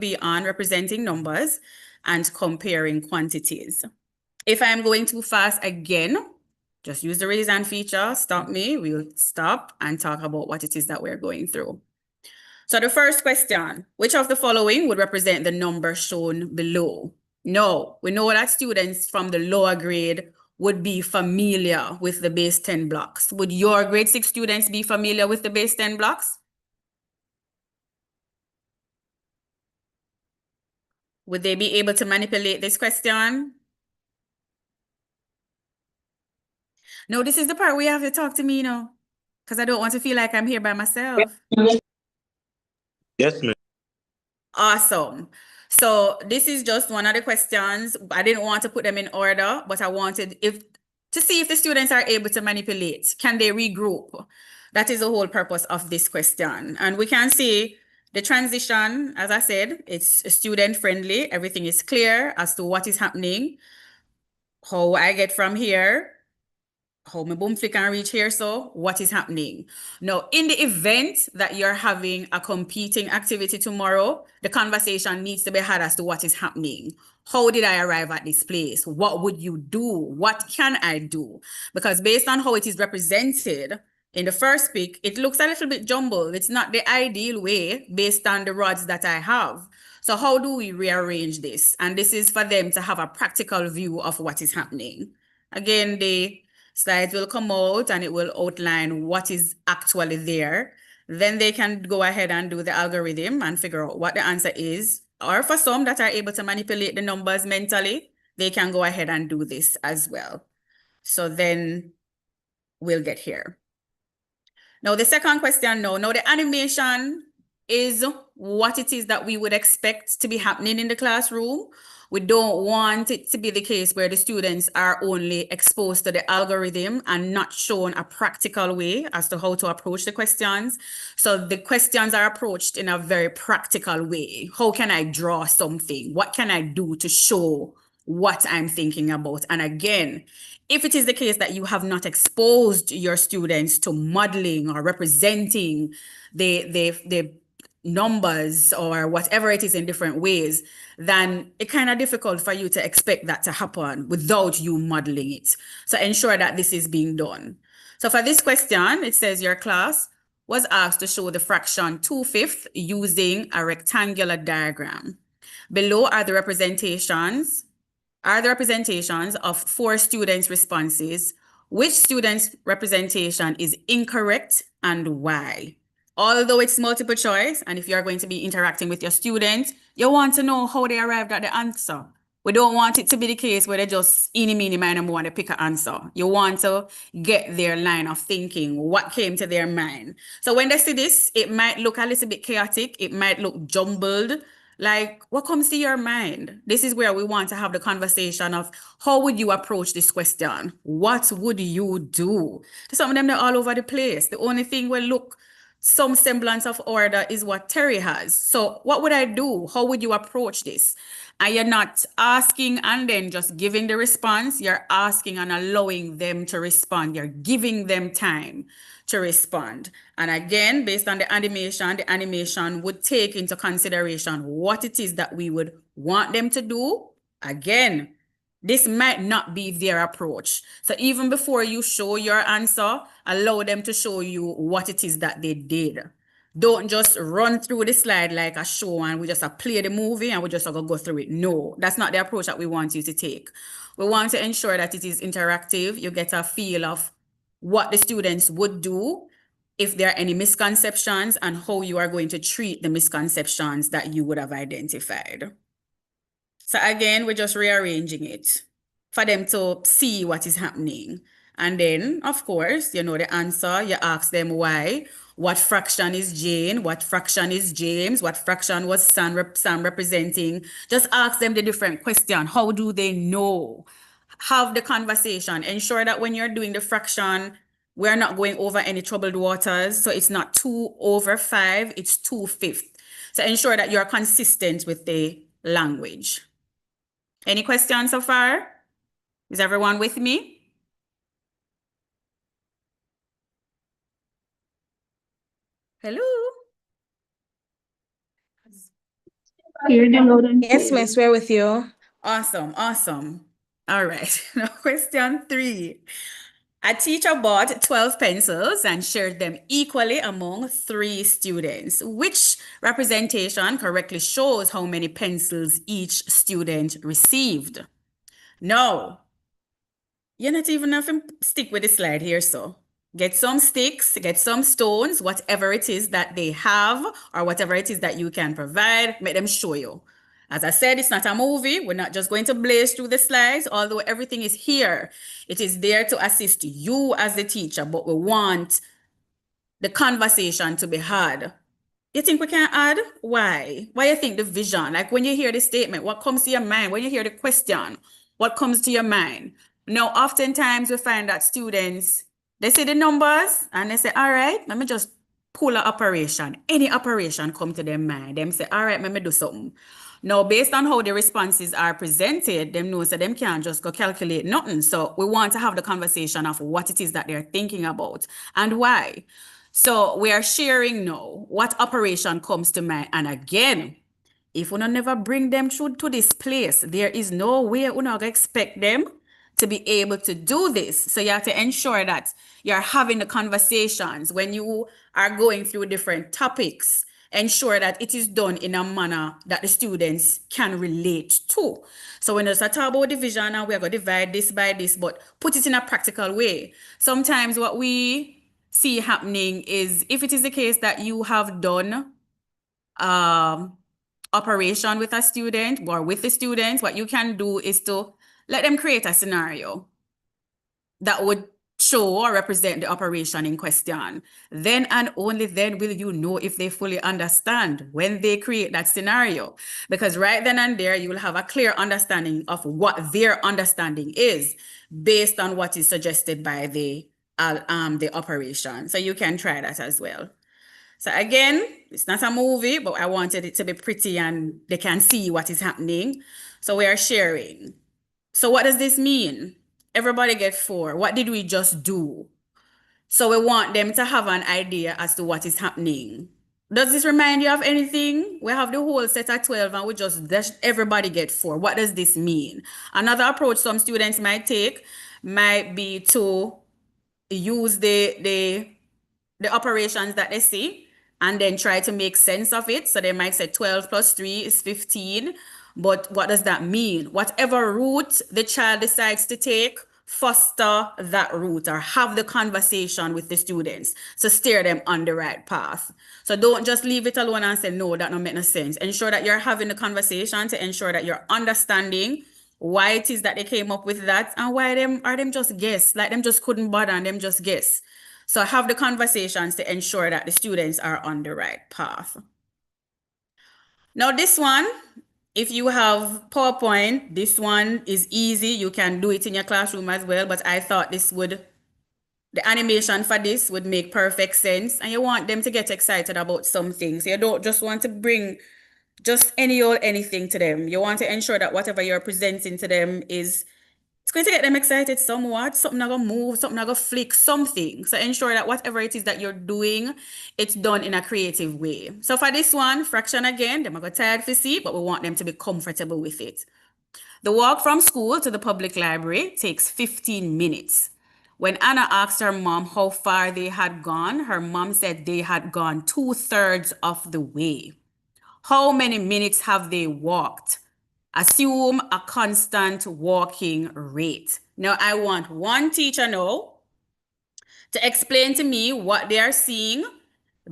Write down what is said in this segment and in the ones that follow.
be on representing numbers and comparing quantities. If I'm going too fast again, just use the raise hand feature, stop me, we'll stop and talk about what it is that we're going through. So the first question, which of the following would represent the number shown below? No, we know that students from the lower grade would be familiar with the base 10 blocks. Would your grade 6 students be familiar with the base 10 blocks? Would they be able to manipulate this question? No, this is the part where you have to talk to me, because I don't want to feel like I'm here by myself. Yes, ma'am. Awesome. So this is just one of the questions. I didn't want to put them in order, but I wanted to see if the students are able to manipulate. Can they regroup? That is the whole purpose of this question. And we can see the transition, as I said, it's student friendly. Everything is clear as to what is happening, how I get from here, how my boom flick can reach here. So what is happening now in the event that you're having a competing activity tomorrow? The conversation needs to be had as to what is happening. How did I arrive at this place? What would you do? What can I do? Because based on how it is represented in the first pick, it looks a little bit jumbled. It's not the ideal way based on the rods that I have. So how do we rearrange this? And this is for them to have a practical view of what is happening. Again, the slides will come out and it will outline what is actually there. Then they can go ahead and do the algorithm and figure out what the answer is. Or for some that are able to manipulate the numbers mentally, they can go ahead and do this as well. So then we'll get here. Now, the second question, now the animation is what it is that we would expect to be happening in the classroom. We don't want it to be the case where the students are only exposed to the algorithm and not shown a practical way as to how to approach the questions. So the questions are approached in a very practical way. How can I draw something? What can I do to show what I'm thinking about? And again, if it is the case that you have not exposed your students to modeling or representing the numbers or whatever it is in different ways, then it's kind of difficult for you to expect that to happen without you modeling it. So ensure that this is being done. So for this question, it says your class was asked to show the fraction 2/5 using a rectangular diagram. Below are the representations of 4 students' responses. Which student's representation is incorrect and why? Although it's multiple choice, and if you're going to be interacting with your students, you want to know how they arrived at the answer. We don't want it to be the case where they just eeny, meeny, miny, mo, want to pick an answer. You want to get their line of thinking, what came to their mind. So when they see this, it might look a little bit chaotic. It might look jumbled. Like, what comes to your mind? This is where we want to have the conversation of how would you approach this question? What would you do? Some of them, they're all over the place. The only thing will look some semblance of order is what Terry has. So what would I do? How would you approach this? And you're not asking and then just giving the response. You're asking and allowing them to respond. You're giving them time to respond. And again, based on the animation would take into consideration what it is that we would want them to do. Again, this might not be their approach. So even before you show your answer, allow them to show you what it is that they did. Don't just run through the slide like a show and we just play the movie and we just go through it. No, that's not the approach that we want you to take. We want to ensure that it is interactive. You get a feel of what the students would do if there are any misconceptions and how you are going to treat the misconceptions that you would have identified. So again, we're just rearranging it for them to see what is happening. And then, of course, you know the answer. You ask them why. What fraction is Jane? What fraction is James? What fraction was Sam representing? Just ask them the different question. How do they know? Have the conversation. Ensure that when you're doing the fraction, we're not going over any troubled waters. So it's not 2/5, it's 2/5. So ensure that you're consistent with the language. Any questions so far? Is everyone with me? Hello? Hear them loud and Yes, clear. miss, we're with you. Awesome, awesome. All right. Now, question 3. A teacher bought 12 pencils and shared them equally among 3 students. Which representation correctly shows how many pencils each student received? No, you're not even have to stick with the slide here, so get some sticks, get some stones, whatever it is that they have, or whatever it is that you can provide, make them show you. As I said, it's not a movie. We're not just going to blaze through the slides, although everything is here. It is there to assist you as the teacher, but we want the conversation to be had. You think we can add? Why? Why you think the vision? Like when you hear the statement, what comes to your mind? When you hear the question, what comes to your mind? Now, oftentimes we find that students, they see the numbers and they say, all right, let me just pull an operation. Any operation come to their mind. Them say, all right, let me do something. Now, based on how the responses are presented, them know that them can't just go calculate nothing. So we want to have the conversation of what it is that they're thinking about and why. So we are sharing now what operation comes to mind. And again, if we don't never bring them through to this place, there is no way we not expect them to be able to do this. So you have to ensure that you're having the conversations when you are going through different topics. Ensure that it is done in a manner that the students can relate to. So when there's a talk about division and we're going to divide this by this, but put it in a practical way. Sometimes what we see happening is if it is the case that you have done operation with a student or with the students, what you can do is to let them create a scenario that would show or represent the operation in question. Then and only then will you know if they fully understand when they create that scenario. Because right then and there, you will have a clear understanding of what their understanding is based on what is suggested by the operation. So you can try that as well. So again, it's not a movie, but I wanted it to be pretty and they can see what is happening. So we are sharing. So what does this mean? Everybody get 4. What did we just do? So we want them to have an idea as to what is happening. Does this remind you of anything? We have the whole set of 12 and we just everybody get 4. What does this mean? Another approach some students might take might be to use the operations that they see and then try to make sense of it. So they might say 12 plus 3 is 15. But what does that mean? Whatever route the child decides to take, foster that route or have the conversation with the students to steer them on the right path. So don't just leave it alone and say, no, that don't make no sense. Ensure that you're having the conversation to ensure that you're understanding why it is that they came up with that and why them just guess, like them just couldn't bother and them just guess. So have the conversations to ensure that the students are on the right path. Now this one, if you have PowerPoint, this one is easy. You can do it in your classroom as well, but I thought the animation for this would make perfect sense. And you want them to get excited about some things. You don't just want to bring just any or anything to them. You want to ensure that whatever you're presenting to them is it's going to get them excited somewhat. Something not gonna move, something not gonna flick, something. So ensure that whatever it is that you're doing, it's done in a creative way. So for this one, fraction again, they're gonna tired to see, but we want them to be comfortable with it. The walk from school to the public library takes 15 minutes. When Anna asked her mom how far they had gone, her mom said they had gone 2/3 of the way. How many minutes have they walked? Assume a constant walking rate. Now, I want one teacher now to explain to me what they are seeing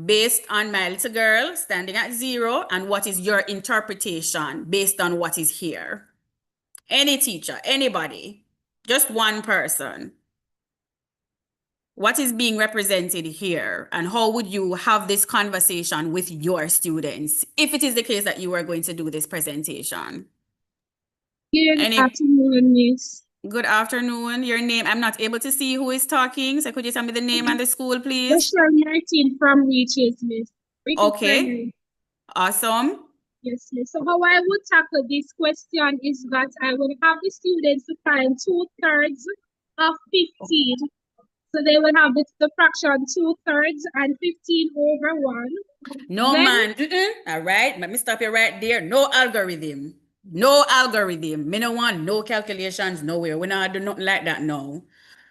based on my little girl standing at 0 and what is your interpretation based on what is here. Any teacher, anybody, just one person. What is being represented here and how would you have this conversation with your students if it is the case that you are going to do this presentation? Good Any afternoon, Miss. Good afternoon. Your name, I'm not able to see who is talking. So could you tell me the name and the school, please? Michelle Martin from Reaches, Miss. Reaches Okay, Primary. awesome. Yes, Miss. So how I would tackle this question is that I would have the students to find 2/3 of 15. So they will have the fraction 2/3 and 15/1. No, Then man. All right. Let me stop you right there. No algorithm. No algorithm. Me no want no calculations nowhere. We not do nothing like that now.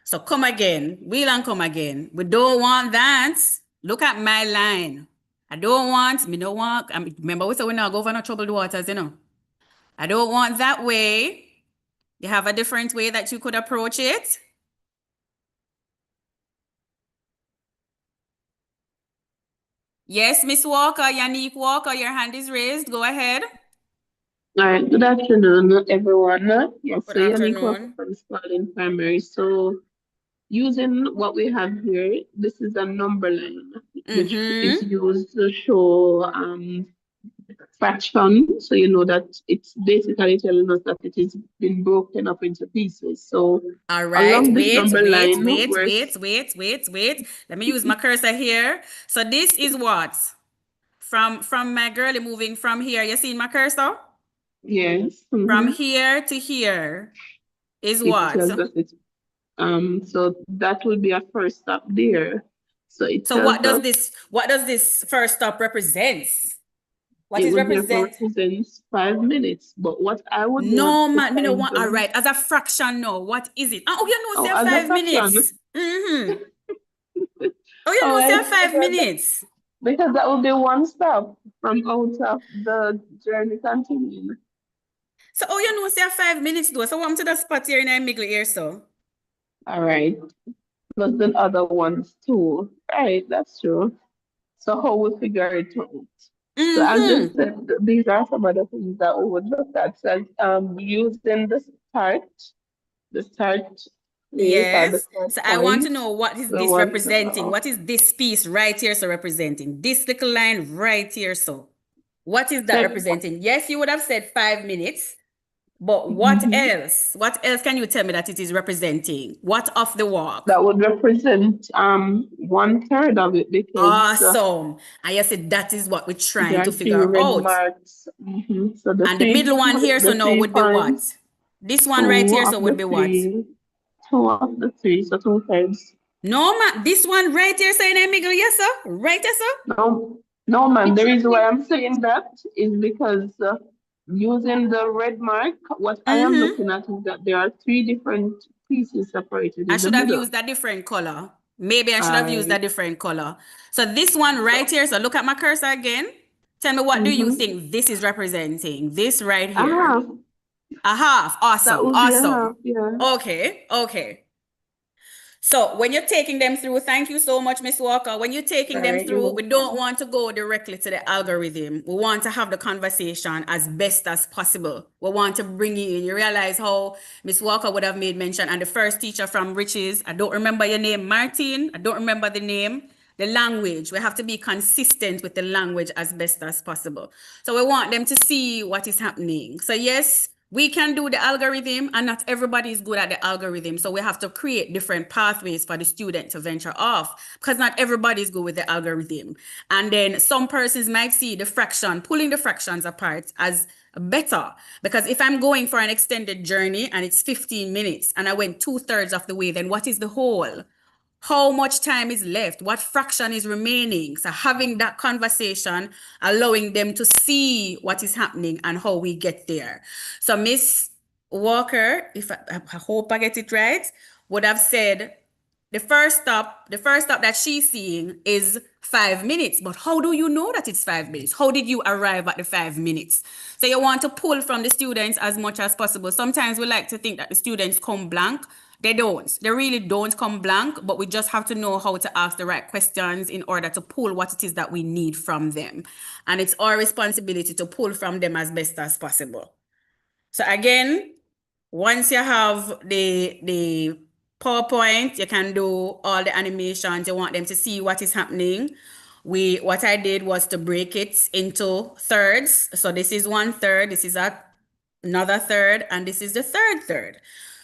So come again. Wheel and come again. We don't want that. Look at my line. I don't want, me no want, remember we said we not go for no troubled waters, you know. I don't want that way. You have a different way that you could approach it. Yes, Miss Walker, Yannick Walker, your hand is raised. Go ahead. All right, good afternoon, everyone. Yes, Good so Yannick Walker afternoon. from Spalding Primary. So, using what we have here, this is a number line, which is Mm-hmm. used to show fraction. So, you know that it's basically telling us that it is been broken up into pieces. So, All right, along this wait, number wait, line, wait, wait, wait, wait, wait. Let me use my cursor here. So this is what? From my girlie moving from here. You see my cursor? yes, From here to here is it what? tells us it's so that will be a first stop there. So it So tells us what does this first stop represents? What it is would therefore represent? represent 5 minutes. But what I would want No, to man, me no find want. All them, right, as a fraction now. What is it? Oh, you know, oh, say as a 5 minutes. fraction. Mm-hmm. Oh, you Oh, know, I say see, 5 minutes. because that would be one stop from out of the journey continuing. So, oh, you know, say 5 minutes though. So, what to the spot here in the middle here, so? All right. Plus the other ones too. Right, that's true. So how we figure it out. So as you Mm-hmm. said, these are some of the things that we would look at. So using the start place or the Yes. start So, I want to point, know what is we this want to representing? know. What is this piece right here so representing? This little line right here, so. What is that So representing? Yes, you would have said 5 minutes, but what mhm, else? What else can you tell me that it is representing? What of the walk? that would represent 1/3 of it because Awesome. And you said that is what we're trying there to are three figure red out. marks. So And the middle one here, so the now 3 would be what? points, This one right two here, so of would the be what? three, two of the three, so 2/3. No, ma, this one right here, saying in the middle, yes, sir. Right, yes, sir. No, no, man. which The reason why represent I'm saying that is because using the red mark, what I am Mm-hmm. looking at is that there are three different pieces separated I in the should have middle. used a different color. Maybe I should All have used a right. different color. So this one right So, here, so look at my cursor again. Tell me, what do you mm-hmm. think this is representing? This right A here. half. A half. That Awesome. would be a half. Awesome. Yeah. Okay. Okay. So when you're taking them through, thank you so much, Miss Walker. When you're taking All them right. You're through, we don't welcome. want to go directly to the algorithm. We want to have the conversation as best as possible. We want to bring you in. You realize how Miss Walker would have made mention, and the first teacher from Riches, I don't remember your name, Martin. I don't remember the name. The language, we have to be consistent with the language as best as possible. So we want them to see what is happening. So yes, we can do the algorithm, and not everybody is good at the algorithm. So we have to create different pathways for the student to venture off, because not everybody is good with the algorithm. And then some persons might see the fraction, pulling the fractions apart as better, because if I'm going for an extended journey and it's 15 minutes and I went 2/3 of the way, then what is the whole? How much time is left? What fraction is remaining? So having that conversation, allowing them to see what is happening and how we get there. So Miss Walker, if I hope I get it right, would have said the first stop that she's seeing is 5 minutes. But how do you know that it's 5 minutes? How did you arrive at the 5 minutes? So you want to pull from the students as much as possible. Sometimes we like to think that the students come blank. They don't. They really don't come blank, but we just have to know how to ask the right questions in order to pull what it is that we need from them. And it's our responsibility to pull from them as best as possible. So again, once you have the PowerPoint, you can do all the animations. You want them to see what is happening. What I did was to break it into thirds. So this is 1/3, this is another third, and this is the third third.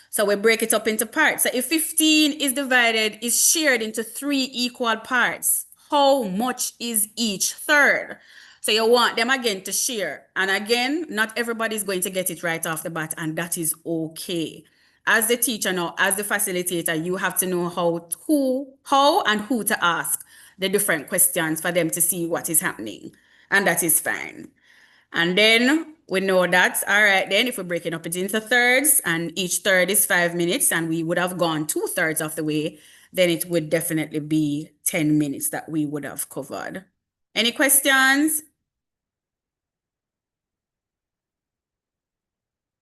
So we break it up into parts. So if 15 is shared into 3 equal parts, how much is each third? So you want them again to share. And again, not everybody is going to get it right off the bat, and that is okay. as the teacher now, as the facilitator, you have to know how and who to ask the different questions for them to see what is happening. And that is fine. And then we know that, all right, then if we're breaking up it into thirds and each third is 5 minutes and we would have gone 2/3 of the way, then it would definitely be 10 minutes that we would have covered. Any questions?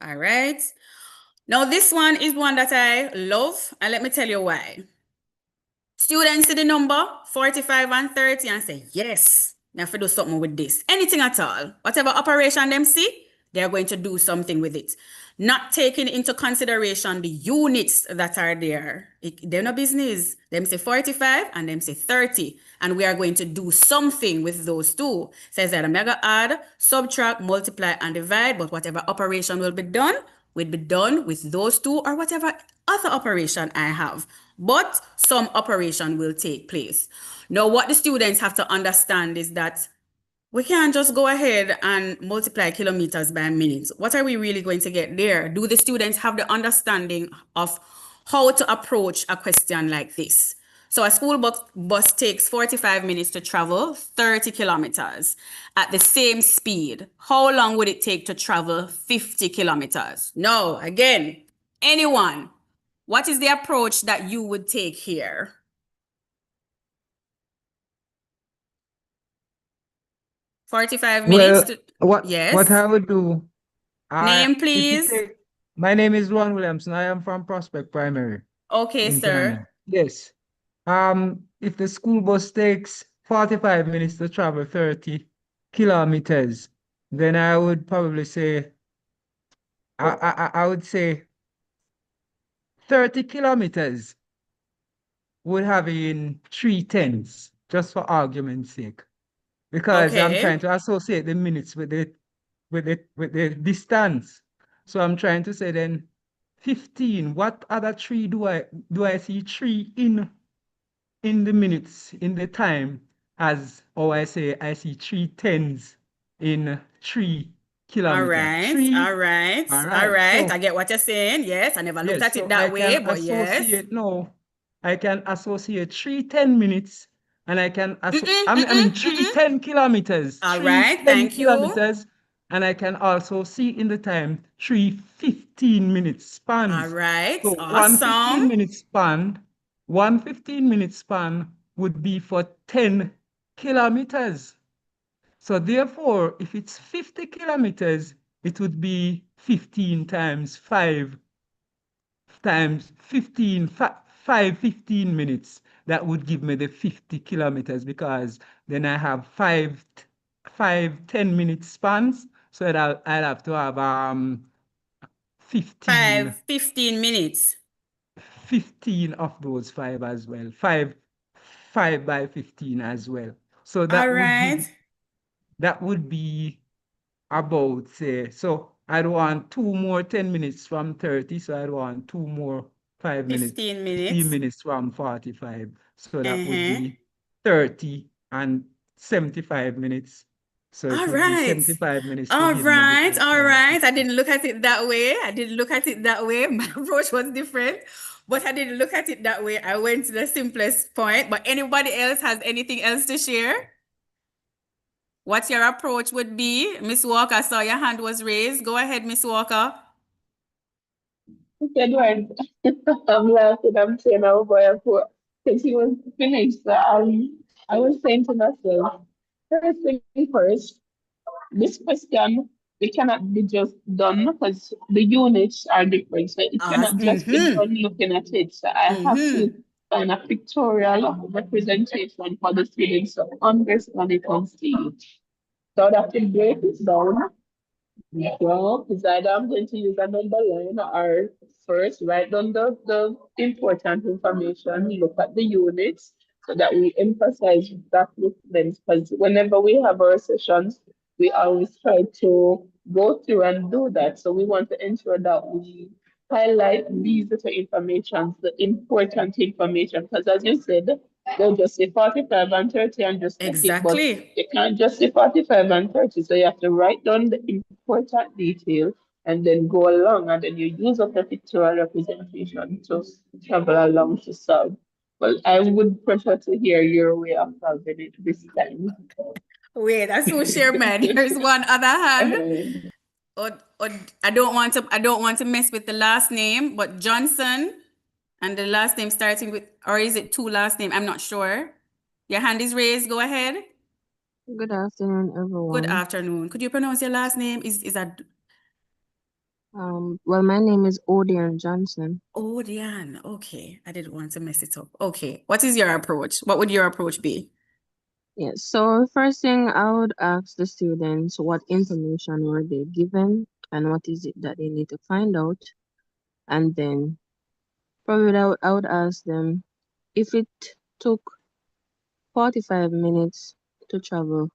All right. Now this one is one that I love, and let me tell you why. Students see the number 45 and 30 and say, yes, I have to do something with this. Anything at all. Whatever operation them see, they're going to do something with it. Not taking into consideration the units that are there. They're no business. Them say 45 and them say 30. And we are going to do something with those two. Says that I'm going to add, subtract, multiply, and divide. But whatever operation will be done with those two or whatever other operation I have. But some operation will take place. Now, what the students have to understand is that we can't just go ahead and multiply kilometers by minutes. What are we really going to get there? Do the students have the understanding of how to approach a question like this? So a school bus takes 45 minutes to travel 30 kilometers at the same speed. How long would it take to travel 50 kilometers? No, again, anyone, what is the approach that you would take here? 45 minutes to, yes. What I would do, Name, if you please. take, my name is Ron Williamson. I am from Prospect Primary Okay, in sir. Ghana. Yes. If the school bus takes 45 minutes to travel 30 kilometers, then I would probably say, I would say 30 kilometers would have in 3/10, just for argument's sake. Because I'm trying Okay. to associate the minutes with the distance. So I'm trying to say then 15. What other tree do I see tree in the minutes, in the time, as or I see 3/10 in 3 All kilometers. right. All right. All All right. right. So I get what you're saying. Yes, I never looked yes, at it so I that way, can but yes. associate no. I can associate 3 10 minutes, and I can I mean 3 10 kilometers. All 3 right. 10 Thank you. kilometers, and I can also see in the time 3 15 minute All spans. right. So one 15 Awesome. minute span, 1 15 minute span would be for 10 kilometers. So therefore, if it's 50 kilometers, it would be 15 times 5 times 15, 15 minutes. That would give me the 50 kilometers, because then I have 10 minute spans. So I'll have to have 15 15 minutes. 15 of those 5 as well. 5 by 15 as well. So All right. that would be about, say, so I'd want 2 more 10 minutes from 30, so I'd want 2 more 5 minutes, 15 15 minutes. minutes from 45. So that would Uh-huh. be 30 and 75 minutes. So it All would be right. 75 minutes to All give me the right. All total right. I 50. didn't look at it that way. My approach was different, but I didn't look at it that way. I went to the simplest point. But anybody else has anything else to share? What your approach would be? Miss Walker, I saw your hand was raised. Go ahead, Miss Walker. Edward, I'm laughing. I'm saying, oh boy, because he was finished. So, I was saying to myself, first thing first, this question, it cannot be just done because the units are different. So it cannot just be done looking at it. So I have to find a pictorial representation for the students to understand it and see it. So I have to break it down. Well, is either I'm going to use a number line or first write down the important information, look at the units so that we emphasize that with them. Because whenever we have our sessions, we always try to go through and do that. So we want to ensure that we highlight these little information, the important information. Because as you said, they'll just say 45 and 30 and just take it, but Exactly. you can't just say 45 and 30. So you have to write down the important detail and then go along, and then you use up the pictorial representation to travel along to solve. But I would prefer to hear your way of solving it this time. Wait, that's who share mine. Here's one other hand. Or I don't want to mess with the last name, but Johnson, and the last name starting with, or is it two last name? I'm not sure. Your hand is raised. Go ahead. Good afternoon, Good everyone. afternoon. Could you pronounce your last name? Is that Well, my name is Odian Johnson. Diane? Okay, I didn't want to mess it up. Okay, what is your approach? What would your approach be? Yes, so first thing I would ask the students what information were they given and what is it that they need to find out. And then probably I would ask them if it took 45 minutes to travel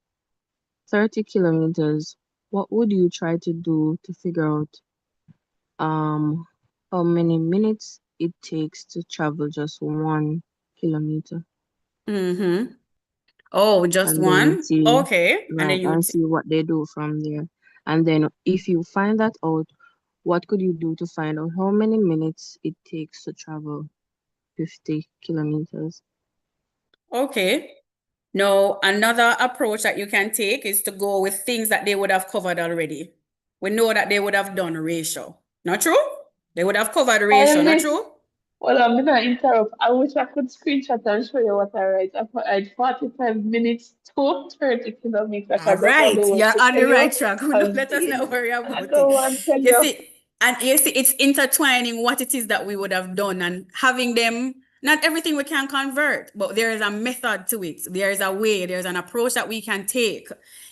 30 kilometers, what would you try to do to figure out how many minutes it takes to travel just 1 kilometer? Mm-hmm. Oh, just And then one? see, Okay. And then right, you and see what they do from there. And then if you find that out, what could you do to find out how many minutes it takes to travel 50 kilometers? okay. Now, another approach that you can take is to go with things that they would have covered already. We know that they would have done ratio. Not true? They would have covered ratio, not true? Well, I'm gonna interrupt. I wish I could screenshot and show you what I write. I had 45 minutes to 30 kilometers All because that's what they right, want you're to on tell the right you. track. And Let us not worry I about don't it. want to tell You you. see, it's intertwining what it is that we would have done and having them, not everything we can convert, but there is a method to it. There is a way, there's an approach that we can take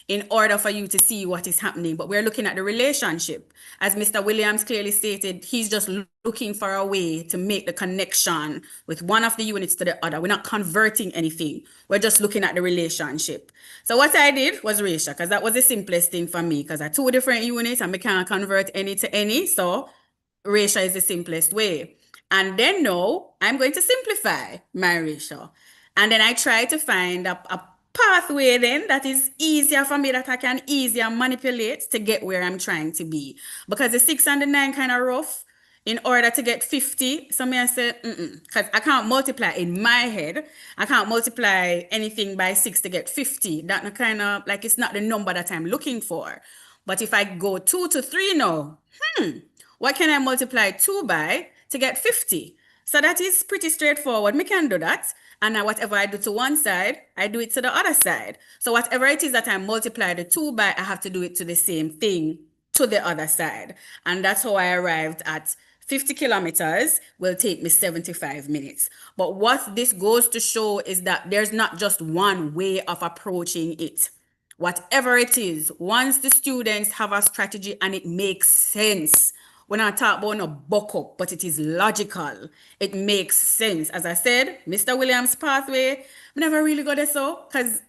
in order for you to see what is happening. But we're looking at the relationship. As Mr. Williams clearly stated, he's just looking for a way to make the connection with one of the units to the other. We're not converting anything. We're just looking at the relationship. So what I did was ratio, because that was the simplest thing for me, because I two different units and we can't convert any to any. So ratio is the simplest way. And then now I'm going to simplify my ratio. And then I try to find a pathway then that is easier for me, that I can easier manipulate to get where I'm trying to be. Because the 6 and the 9 kind of rough, in order to get 50, so me I say, because I can't multiply in my head. I can't multiply anything by 6 to get 50. That kind of, like, it's not the number that I'm looking for. But if I go 2 to 3 now, what can I multiply 2 by to get 50? So that is pretty straightforward. Me can do that. And now whatever I do to one side, I do it to the other side. So whatever it is that I multiply the 2 by, I have to do it to the same thing to the other side. And that's how I arrived at 50 kilometers will take me 75 minutes. But what this goes to show is that there's not just one way of approaching it. Whatever it is, once the students have a strategy and it makes sense, we're not talking about no buck up, but it is logical. It makes sense. As I said, Mr. Williams' pathway, I never really got it so, because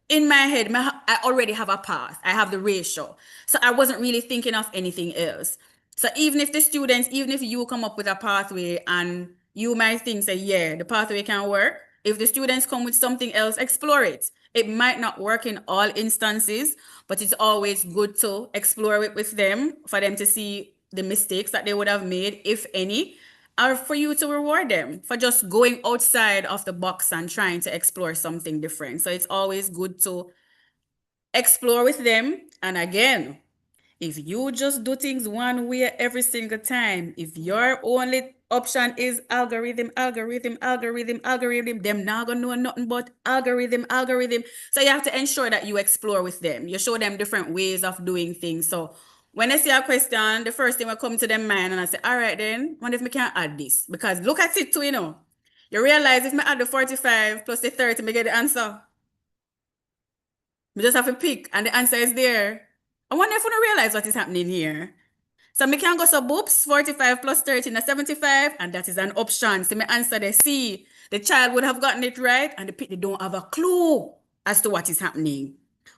in my head, I already have a path. I have the ratio. So I wasn't really thinking of anything else. So even if the students, even if you come up with a pathway and you might think, say, yeah, the pathway can work. If the students come with something else, explore it. It might not work in all instances, but it's always good to explore it with them for them to see the mistakes that they would have made, if any, or for you to reward them for just going outside of the box and trying to explore something different. So it's always good to explore with them. And again, if you just do things one way every single time, if your only option is algorithm, them not gonna know nothing but algorithm. So you have to ensure that you explore with them. You show them different ways of doing things. So when I see a question, the first thing will come to their mind and I say, all right then, wonder if we can add this. Because look at it too, You realize if I add the 45 plus the 30, me get the answer. We just have to pick and the answer is there. I wonder if we don't realize what is happening here. So me can go so boops, 45 plus 13 is 75, and that is an option. So me answer the C. The child would have gotten it right, and the pit they don't have a clue as to what is happening.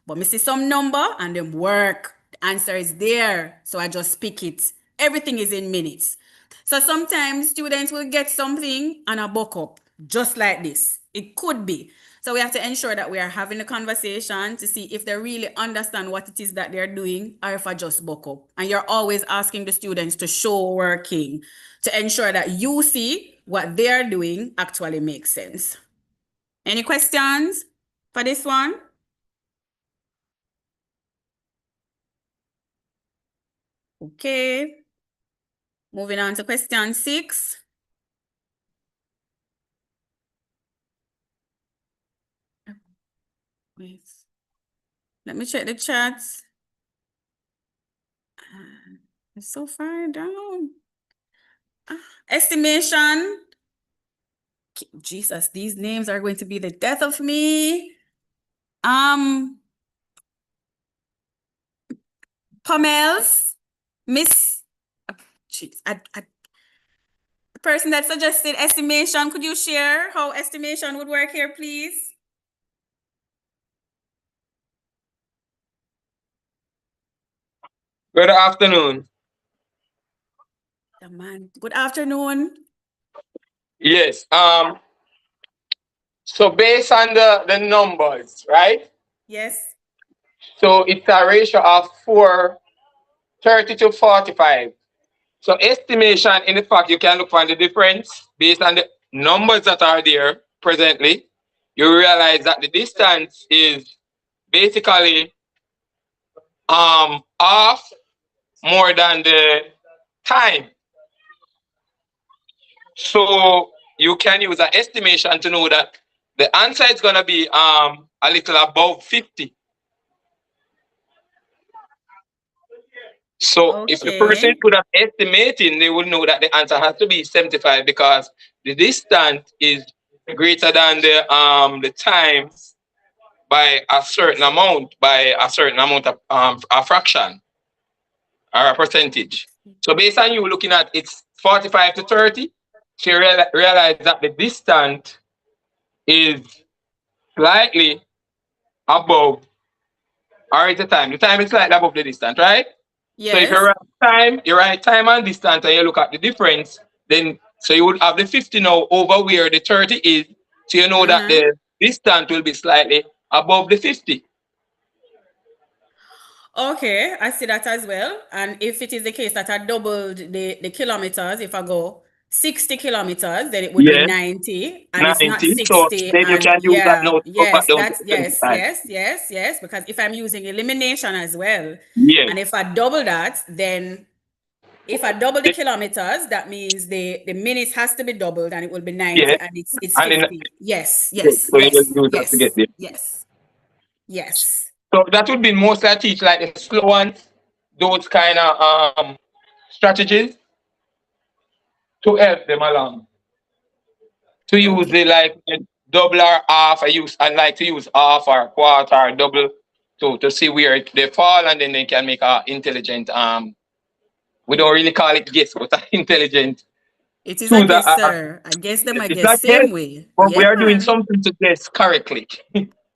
But me see some number and them work. The answer is there. So I just pick it. Everything is in minutes. So sometimes students will get something and a buck up, just like this. It could be. So we have to ensure that we are having a conversation to see if they really understand what it is that they're doing or if I just buck up. And you're always asking the students to show working to ensure that you see what they're doing actually makes sense. Any questions for this one? Okay. Moving on to question 6. Wait. Let me check the chats. It's so far down. Estimation. Jesus, these names are going to be the death of me. Pomels, Miss, jeez, the person that suggested estimation, could you share how estimation would work here, please? Good afternoon. Yeah, man. Good afternoon. Yes. So based on the numbers, right? Yes. So it's a ratio of 4:30 to 45. So estimation, in fact, you can look for the difference based on the numbers that are there presently. You realize that the distance is basically off more than the time. So you can use an estimation to know that the answer is gonna be a little above 50. So if the person Okay. could have estimating, they would know that the answer has to be 75 because the distance is greater than the time by a certain amount, of a fraction or a percentage. So based on you looking at it's 45 to 30, so you realize that the distance is slightly above or is the time. The time is slightly above the distance, right? So if Yes. you write time and distance and you look at the difference, then so you would have the 50 now over where the 30 is. So you know that the distance will be slightly above the 50. Okay, I see that as well. And if it is the case that I doubled the kilometers, if I go 60 kilometers, then it would be Yes, 90, and it's not 90. So 60. then you And can use that yeah, now to go back yes, down to that's the yes, 75. yes, because if I'm using elimination as well, Yes. and if I double that, then if I double the kilometers, that means the minutes has to be doubled and it will be 90 Yes. and it's And then 50. Yes, so you just use that to get there. yes. So that would be mostly I teach like the slow ones, those kind of strategies to help them along. To use Okay. the like double or half, I like to use half or quarter or double to see where they fall and then they can make a intelligent we don't really call it guess, but intelligent It is a choose guess, sir. I guess them I it's guess not guess, same way. but we Yeah, are doing man. something to guess correctly.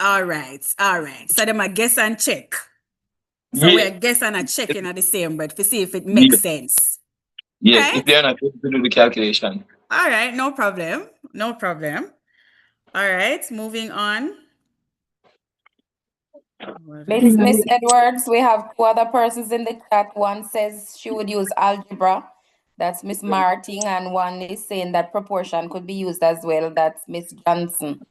All right. So them I guess and check. So Yeah. we're guess and a checking at the same breath to see if it Yeah. makes sense. Yes, Right? if they are not able to do the calculation. All right, no problem. No problem. All right, moving on. Miss Edwards, we have 2 other persons in the chat. One says she would use algebra. That's Miss Martin, and one is saying that proportion could be used as well. That's Miss Johnson.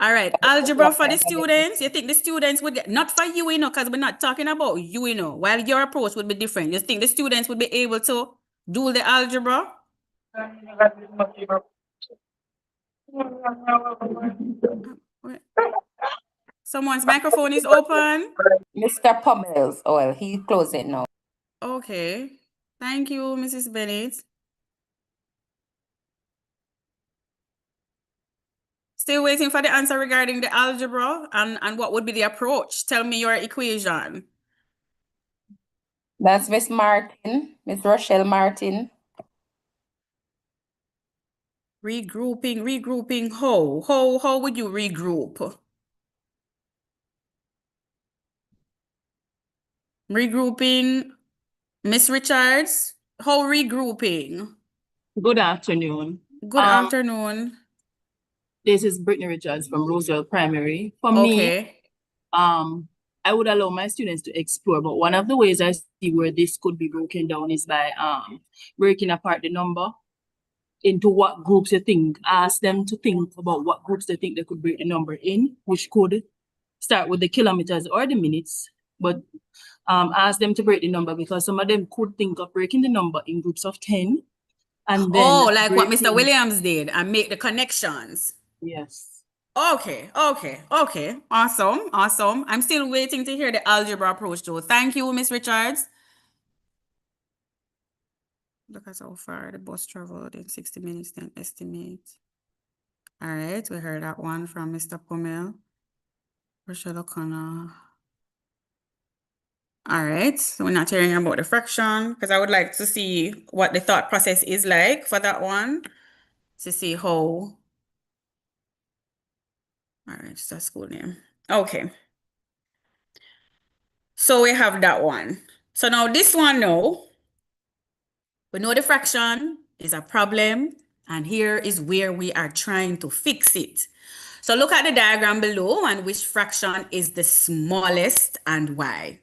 All right, algebra for the students. You think the students would get, not for you, because we're not talking about you, while your approach would be different. You think the students would be able to do the algebra? Someone's microphone is open. Mr. Pummels, oh, well, he closed it now. Okay. Thank you, Mrs. Bennett. Still waiting for the answer regarding the algebra and what would be the approach. Tell me your equation. That's Miss Martin, Miss Rochelle Martin. Regrouping. How would you regroup? Regrouping, Miss Richards, how regrouping? Good afternoon. Good afternoon. This is Brittany Richards from Roosevelt Primary. For me, Okay. I would allow my students to explore, but one of the ways I see where this could be broken down is by breaking apart the number into what groups you think. Ask them to think about what groups they think they could break the number in, which could start with the kilometers or the minutes, but ask them to break the number because some of them could think of breaking the number in groups of 10 and then like what Mr. breaking- Williams did and make the connections. Yes. Okay. Awesome. I'm still waiting to hear the algebra approach though. Thank you, Miss Richards. Look at how far the bus traveled in 60 minutes, then estimate. All right, we heard that one from Mr. Pomel. Rochelle O'Connor. All right, so we're not hearing about the fraction because I would like to see what the thought process is like for that one to see how. All right, it's a school name. Okay. So we have that one. So now this one, no. We know the fraction is a problem, and here is where we are trying to fix it. So look at the diagram below and which fraction is the smallest and why.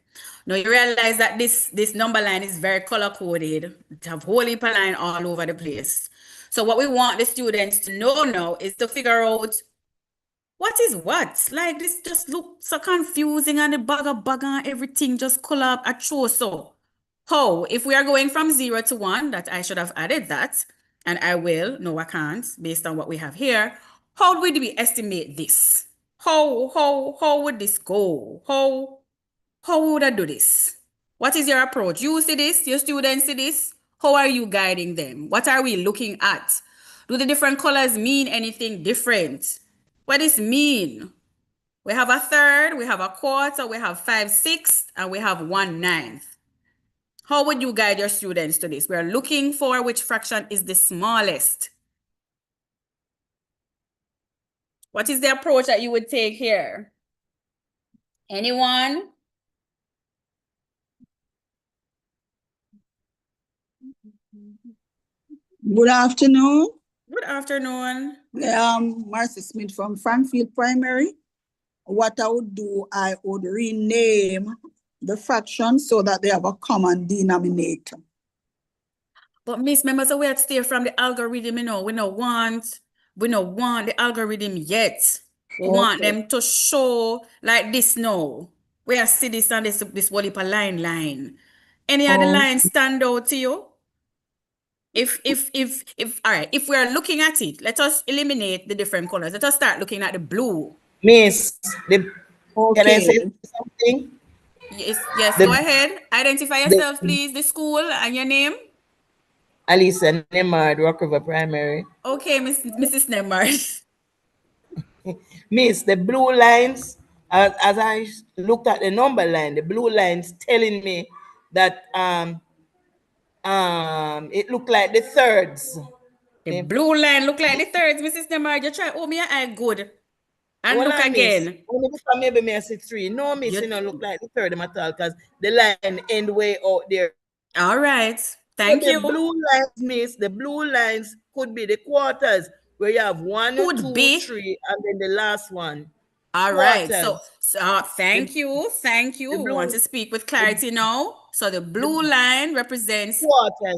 Now you realize that this number line is very color-coded. It have whole heap of line all over the place. So what we want the students to know now is to figure out what is what. Like this just looks so confusing and the bugger and everything just color up a so. How? If we are going from 0 to 1, that I should have added that, and I will. No, I can't, based on what we have here. How would we estimate this? How would this go? How would I do this? What is your approach? You see this? Your students see this? How are you guiding them? What are we looking at? Do the different colors mean anything different? What does it mean? We have a third, we have a quarter, we have 5/6, and we have 1/9. How would you guide your students to this? We're looking for which fraction is the smallest. What is the approach that you would take here? Anyone? Good afternoon. Good afternoon. Marcy Smith from Frankfield Primary. What I would do, I would rename the fractions so that they have a common denominator. But Miss, remember, so we have to stay from the algorithm, you know. We don't want the algorithm yet. We want them to show like this now. We have see this and this whole heap of line. Any other lines stand out to you? All right, if we're looking at it, let us eliminate the different colors. Let us start looking at the blue. Miss, can I say something? Yes, go ahead. Identify yourself, please, the school and your name. Alisa Nemard, Rock River Primary. Okay, Mrs. Nemard. Miss, the blue lines, as I looked at the number line, the blue lines telling me that it looked like the thirds. The blue line look like the thirds, Mrs. Nemard. You try, me eye good. And look again. Maybe me I see 3. No, miss, you know, look like the third at all because the line end way out there. All right. Thank you. The blue lines, miss, the blue lines could be the quarters where you have 1, 2, 3, and then the last one. All right. So thank you. We want to speak with clarity now. So the blue line represents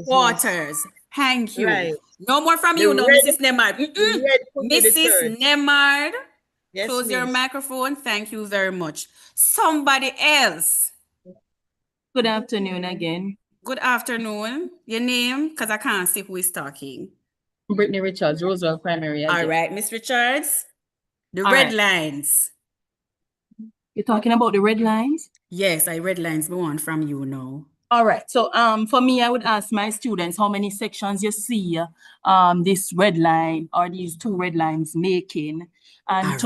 quarters. Thank you. Right. No more from you, no, Mrs. Nemard. Mrs. Nemard, yes, close your microphone. Thank you very much. Somebody else. Good afternoon again. Good afternoon. Your name, because I can't see who is talking. Brittany Richards, Roosevelt Primary. All right, Miss Richards. The red lines. You're talking about the red lines? Yes, I red lines we want from you now. All right. So for me, I would ask my students how many sections you see this red line or these 2 red lines making, and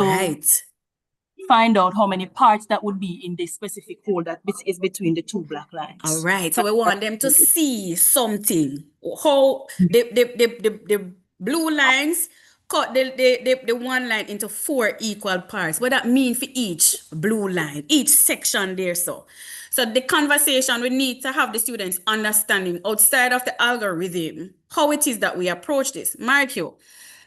find out how many parts that would be in this specific hole that is between the 2 black lines. All right. So we want them to see something. How the blue lines cut the one line into 4 equal parts. What that means for each blue line, each section there. So the conversation we need to have the students understanding outside of the algorithm, how it is that we approach this. Mark you,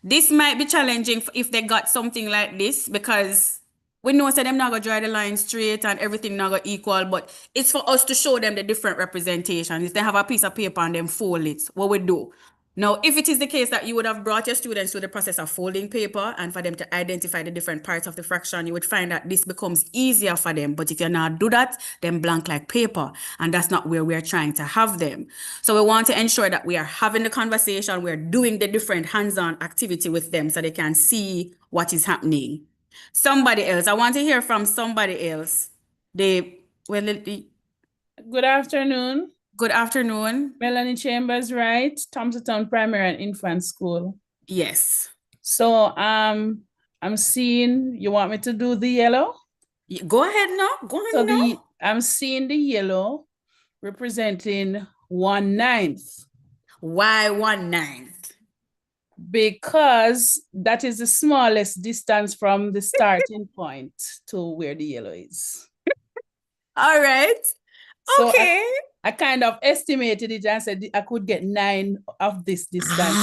This might be challenging if they got something like this because we know that them not gonna draw the line straight and everything not gonna equal, but it's for us to show them the different representation. If they have a piece of paper and them fold it, what we do? Now, if it is the case that you would have brought your students through the process of folding paper and for them to identify the different parts of the fraction, you would find that this becomes easier for them. But if you not do that, then blank like paper. And that's not where we're trying to have them. So we want to ensure that we are having the conversation, we're doing the different hands-on activity with them so they can see what is happening. Somebody else, I want to hear from somebody else. Good afternoon. Good afternoon. Melanie Chambers, right? Thompson Primary and Infant School. Yes. So I'm seeing, you want me to do the yellow? Go ahead now. Go ahead now. I'm seeing the yellow representing 1/9. Why 1/9? Because that is the smallest distance from the starting point to where the yellow is. All right. So okay. I kind of estimated it and said I could get 9 of this distance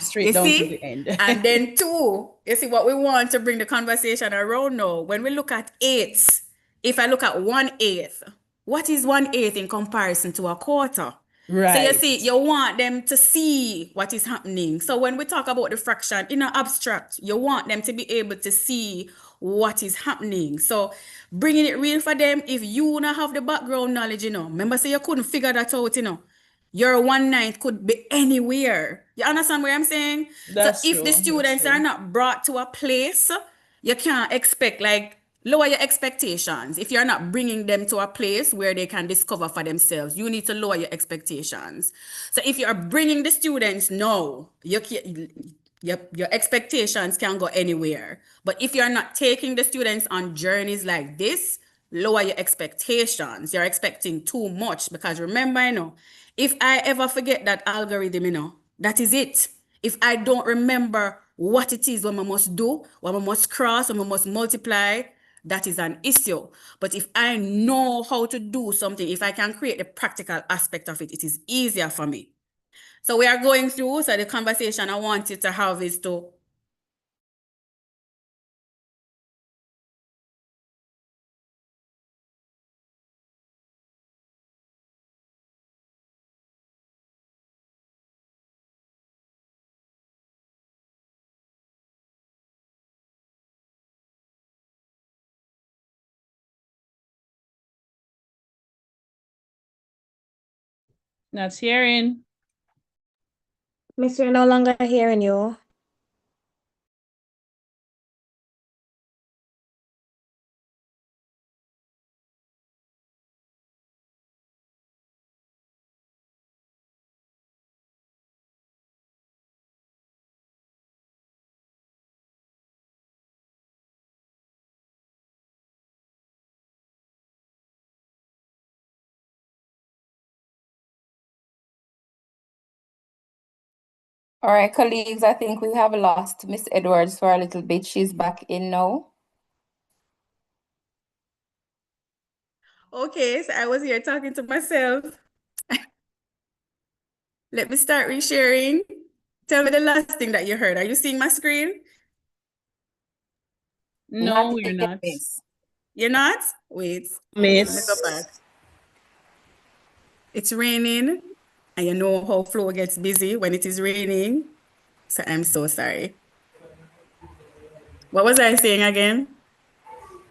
straight down to the end. And then 2, you see what we want to bring the conversation around now. When we look at 8, if I look at 1/8, what is 1/8 in comparison to a quarter? Right. So you see, you want them to see what is happening. So when we talk about the fraction in an abstract, you want them to be able to see what is happening. So bringing it real for them, if you not have the background knowledge, remember say you couldn't figure that out, your 1/9 could be anywhere. You understand what I'm saying? That's so if the students are not brought to a place, you can't expect lower your expectations. If you're not bringing them to a place where they can discover for themselves, you need to lower your expectations. So if you're bringing the students, no, your expectations can go anywhere. But if you're not taking the students on journeys like this, lower your expectations. You're expecting too much because remember, if I ever forget that algorithm, that is it. If I don't remember what it is, what I must do, what I must cross, what I must multiply, that is an issue. But if I know how to do something, if I can create the practical aspect of it, it is easier for me. So we are going through, so the conversation I want you to have is to Not hearing. Miss, we're no longer hearing you. All right, colleagues, I think we have lost Miss Edwards for a little bit. She's back in now. Okay, so I was here talking to myself. Let me start resharing. Tell me the last thing that you heard. Are you seeing my screen? No, we're not. You're not? Wait. Miss. Let me go back. It's raining, and you know how flow gets busy when it is raining. So I'm so sorry. What was I saying again?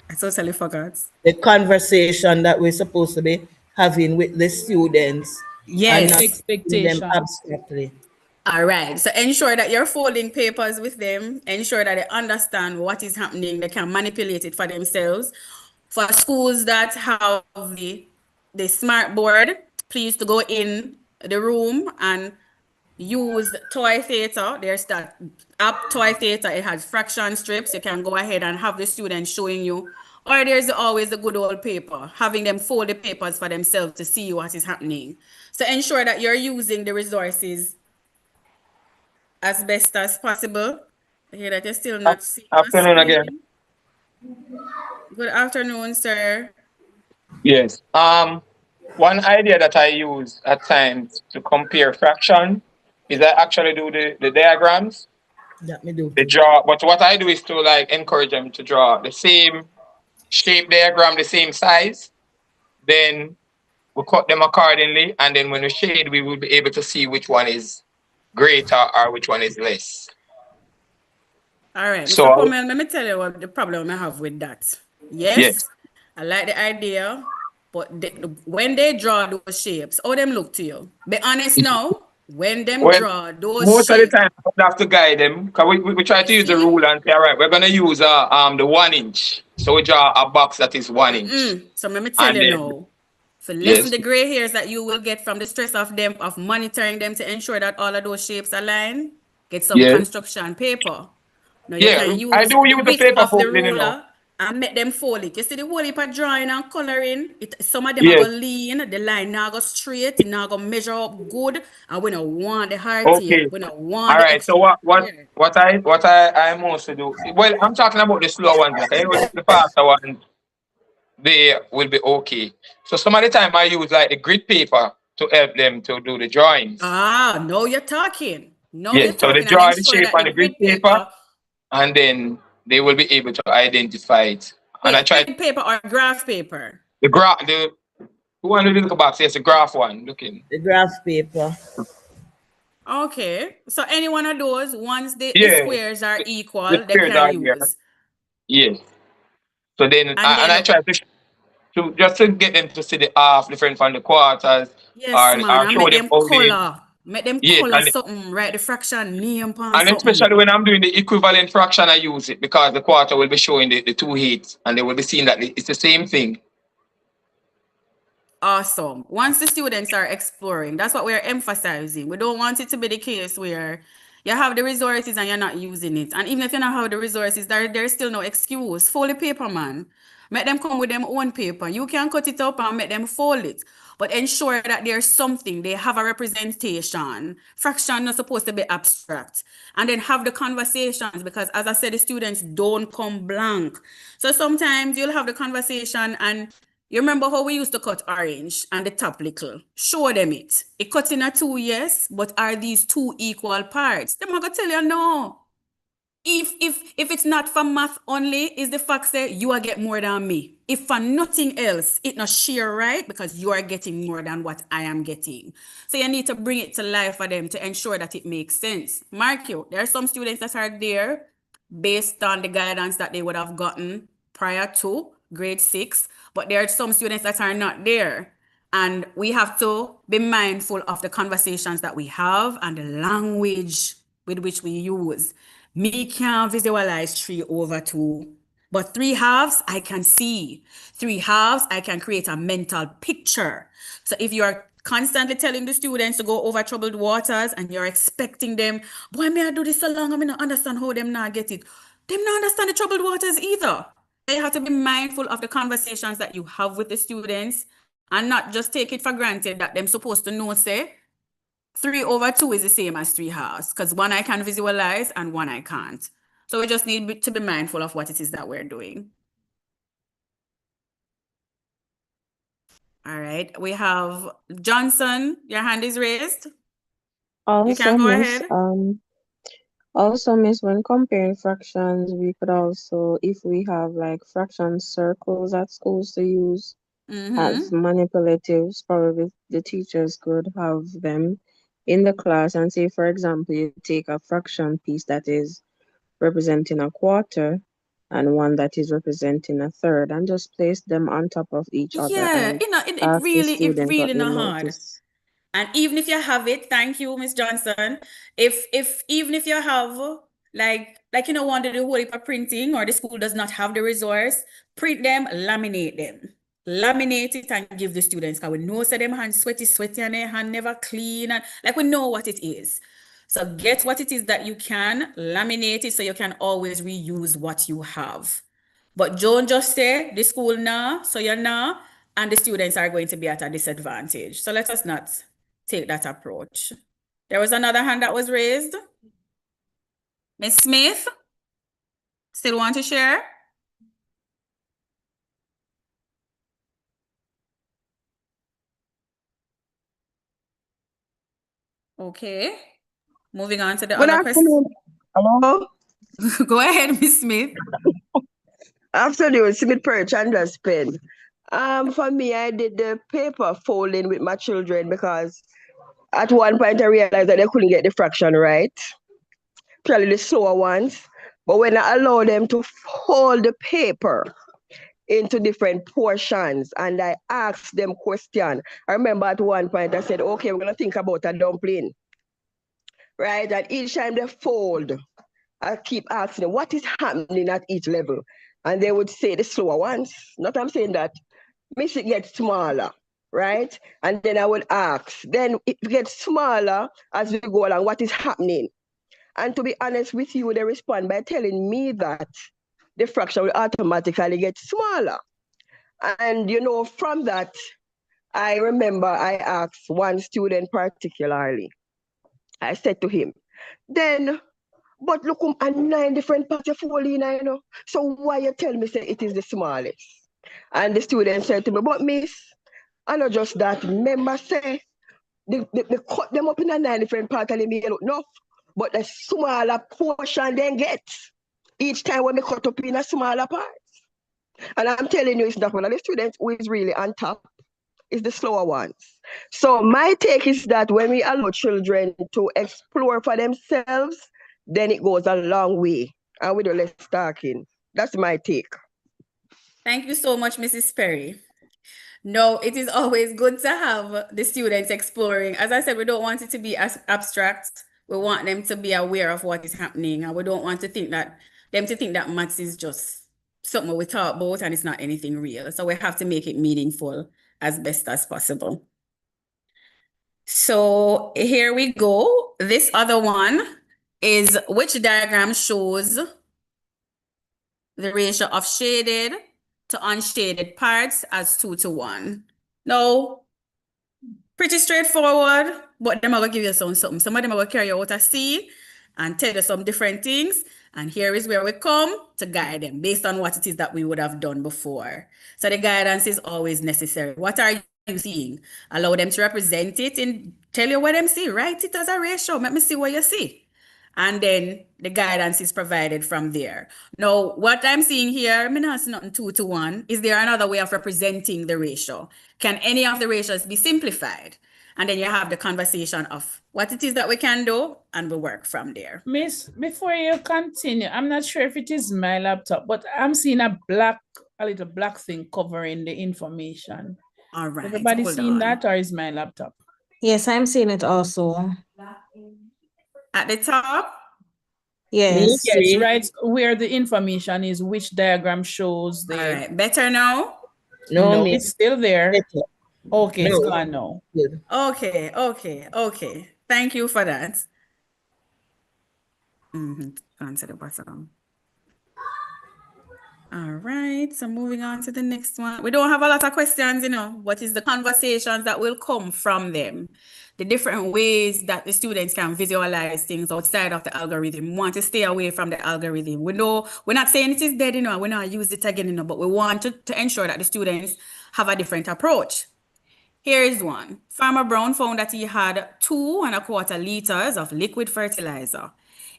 I totally forgot. The conversation that we're supposed to be having with the students. Yes. And not Expectations. them abstractly. All right. So ensure that you're folding papers with them. Ensure that they understand what is happening. They can manipulate it for themselves. For schools that have the smart board, please to go in the room and use Toy Theater. There's that app Toy Theater. It has fraction strips. You can go ahead and have the students showing you. Or there's always the good old paper, having them fold the papers for themselves to see what is happening. So ensure that you're using the resources as best as possible. I hear that you're still not seeing my Afternoon again. screen. Good afternoon, sir. Yes. One idea that I use at times to compare fraction is I actually do the diagrams That me do. They draw, but what I do is to like encourage them to draw the same shape diagram, the same size. Then we cut them accordingly, and then when we shade, we will be able to see which one is greater or which one is less. All right, Mr. So Pomel, let me tell you what the problem I have with that. Yes, yes, I like the idea, but when they draw those shapes, how them look to you? Be honest now, when them when draw those most of the shapes, time we have to guide them because we try to you use the see? rule and say, all right, we're gonna use the 1 inch. So we draw a box that is 1 inch, So let me tell and you then now, for lessen yes, the gray hairs that you will get from the stress of them, of monitoring them to ensure that all of those shapes align, get some yes, construction paper. Now you yeah. can I use do the use the width paper of the folding, you know. ruler and make them fold it. You see the whole heap of drawing and coloring, some of them are Yes. going to lean, the line now go straight, it now go measure up good, and we don't want the hard tape, Okay. we don't All want the right. So extra. what I mostly do? Well, I'm talking about the slow ones. Like, you know, the faster ones, they will be okay. So some of the time I use like the grid paper to help them to do the drawings. Ah, now you're talking. Now you're Yes. So they talking and draw the ensure shape that on the the grid grid paper, paper, and then they will be able to identify it. And I wait, try grid paper or graph paper? the one with the little box. Yes, the graph one. Looking. The graph paper. Okay, so any one of those, once the Yeah. squares are The equal, they squares can are there. use. Yes. So then, And and I then, try to just to get them to see the half different from the quarters, yes, man, or and show make them them how they. color. Make them Yes, color something, write the fraction name on and especially something. when I'm doing the equivalent fraction, I use it because the quarter will be showing the two heats, and they will be seeing that it's the same thing. Awesome. Once the students are exploring, that's what we're emphasizing. We don't want it to be the case where you have the resources and you're not using it. And even if you don't have the resources, there's still no excuse. Fold the paper, man. Make them come with them own paper. You can cut it up and make them fold it. But ensure that there's something, they have a representation. Fraction not supposed to be abstract. And then have the conversations because, as I said, the students don't come blank. So sometimes you'll have the conversation and you remember how we used to cut orange and the top little? Show them it. It cut in a two, yes, but are these two equal parts? Them are gonna tell you no. If it's not for math only, is the fact say you are get more than me. If for nothing else, it not share right because you are getting more than what I am getting. So you need to bring it to life for them to ensure that it makes sense. Mark you, there are some students that are there based on the guidance that they would have gotten prior to grade 6, but there are some students that are not there. And we have to be mindful of the conversations that we have and the language with which we use. Me can't visualize 3/2, but 3/2 I can see. 3/2 I can create a mental picture. So if you are constantly telling the students to go over troubled waters and you're expecting them, boy, may I do this so long, I may not understand how them not get it. Them not understand the troubled waters either. You have to be mindful of the conversations that you have with the students and not just take it for granted that them supposed to know, say, 3/2 is the same as 3/2 because one I can visualize and one I can't. So we just need to be mindful of what it is that we're doing. All right, we have Johnson, your hand is raised. You can go ahead. Also, miss, when comparing fractions, we could also, if we have like fraction circles at schools to use as manipulatives, probably the teachers could have them in the class and say, for example, you take a fraction piece that is representing a quarter and one that is representing a third and just place them on top of each other Yeah, and it ask the really student what they not hard. notice. And even if you have it, thank you, Miss Johnson. If even if you have like you know want to do whole heap of printing or the school does not have the resource, print them, laminate them. Laminate it and give the students because we know so them hands sweaty and their hand never clean and like we know what it is. So get what it is that you can, laminate it so you can always reuse what you have. But Joan just said the school now, so you're now, and the students are going to be at a disadvantage. So let us not take that approach. There was another hand that was raised. Miss Smith, still want to share? Okay. Moving on to the Good other question. afternoon. Hello? Go ahead, Miss Smith. Afternoon, Smith Perch and just pen. For me, I did the paper folding with my children because at one point I realized that they couldn't get the fraction right, probably the slower ones. But when I allow them to fold the paper into different portions and I asked them question, I remember at one point I said, okay, we're gonna think about a dumpling, right? And each time they fold, I keep asking them, what is happening at each level? And they would say the slower ones. Not I'm saying that. Makes it get smaller, right? And then I would ask, then it gets smaller as we go along, what is happening? And to be honest with you, they respond by telling me that the fraction will automatically get smaller. And from that, I remember I asked one student particularly, I said to him, then but look, 9 different parts of folio, so why you tell me say it is the smallest? And the student said to me, but miss, I know just that. Remember say, they cut them up in a 9 different parts and they make look enough, but the smaller portion they get each time when they cut up in a smaller part. And I'm telling you, it's not one of the students who is really on top. It's the slower ones. So my take is that when we allow children to explore for themselves, then it goes a long way. And we do less talking. That's my take. Thank you so much, Mrs. Perry. No, it is always good to have the students exploring. As I said, we don't want it to be as abstract. We want them to be aware of what is happening, and we don't want to think that maths is just something we talk about and it's not anything real. So we have to make it meaningful as best as possible. So here we go. This other one is which diagram shows the ratio of shaded to unshaded parts as 2:1. No, pretty straightforward, but them are gonna give you something. Some of them are gonna carry you out a C and tell you some different things. And here is where we come to guide them based on what it is that we would have done before. So the guidance is always necessary. What are you seeing? Allow them to represent it and tell you what them see. Write it as a ratio. Let me see what you see. And then the guidance is provided from there. Now, what I'm seeing here, I mean, it's nothing 2:1. Is there another way of representing the ratio? Can any of the ratios be simplified? And then you have the conversation of what it is that we can do, and we work from there. Miss, before you continue, I'm not sure if it is my laptop, but I'm seeing a little black thing covering the information. All right. Everybody seeing that, or is my laptop? Yes, I'm seeing it also. At the top? Yes. Yes, right where the information is, which diagram shows the... All right, better now? No, it's still there. Better. Okay, No. it's gone now. Okay. Thank you for that. Answer the bottom. All right, so moving on to the next one. We don't have a lot of questions, What is the conversations that will come from them? The different ways that the students can visualize things outside of the algorithm. We want to stay away from the algorithm. We know we're not saying it is dead, we're not use it again, but we want to ensure that the students have a different approach. Here is one. Farmer Brown found that he had 2¼ liters of liquid fertilizer.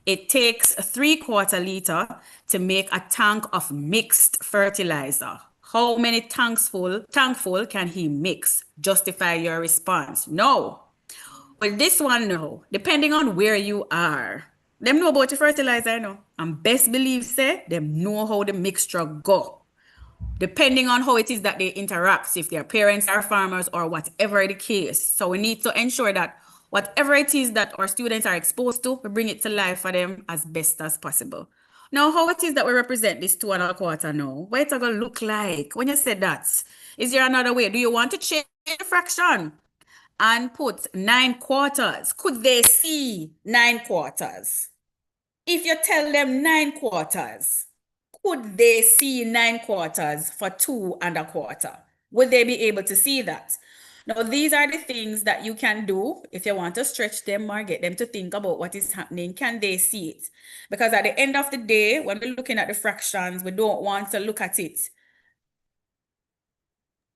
It takes 3/4 liter to make a tank of mixed fertilizer. How many tankful can he mix? Justify your response. No. Well, this one, no. Depending on where you are. Them know about the fertilizer, And best believe, say, them know how the mixture go. Depending on how it is that they interact, if their parents are farmers or whatever the case. So we need to ensure that whatever it is that our students are exposed to, we bring it to life for them as best as possible. Now, how it is that we represent this 2¼ now? What it's going to look like? When you said that, is there another way? Do you want to change the fraction and put 9/4? Could they see 9/4? If you tell them 9/4, could they see 9/4 for 2¼ Would they be able to see that? Now, these are the things that you can do if you want to stretch them or get them to think about what is happening. Can they see it? Because at the end of the day, when we're looking at the fractions, we don't want to look at it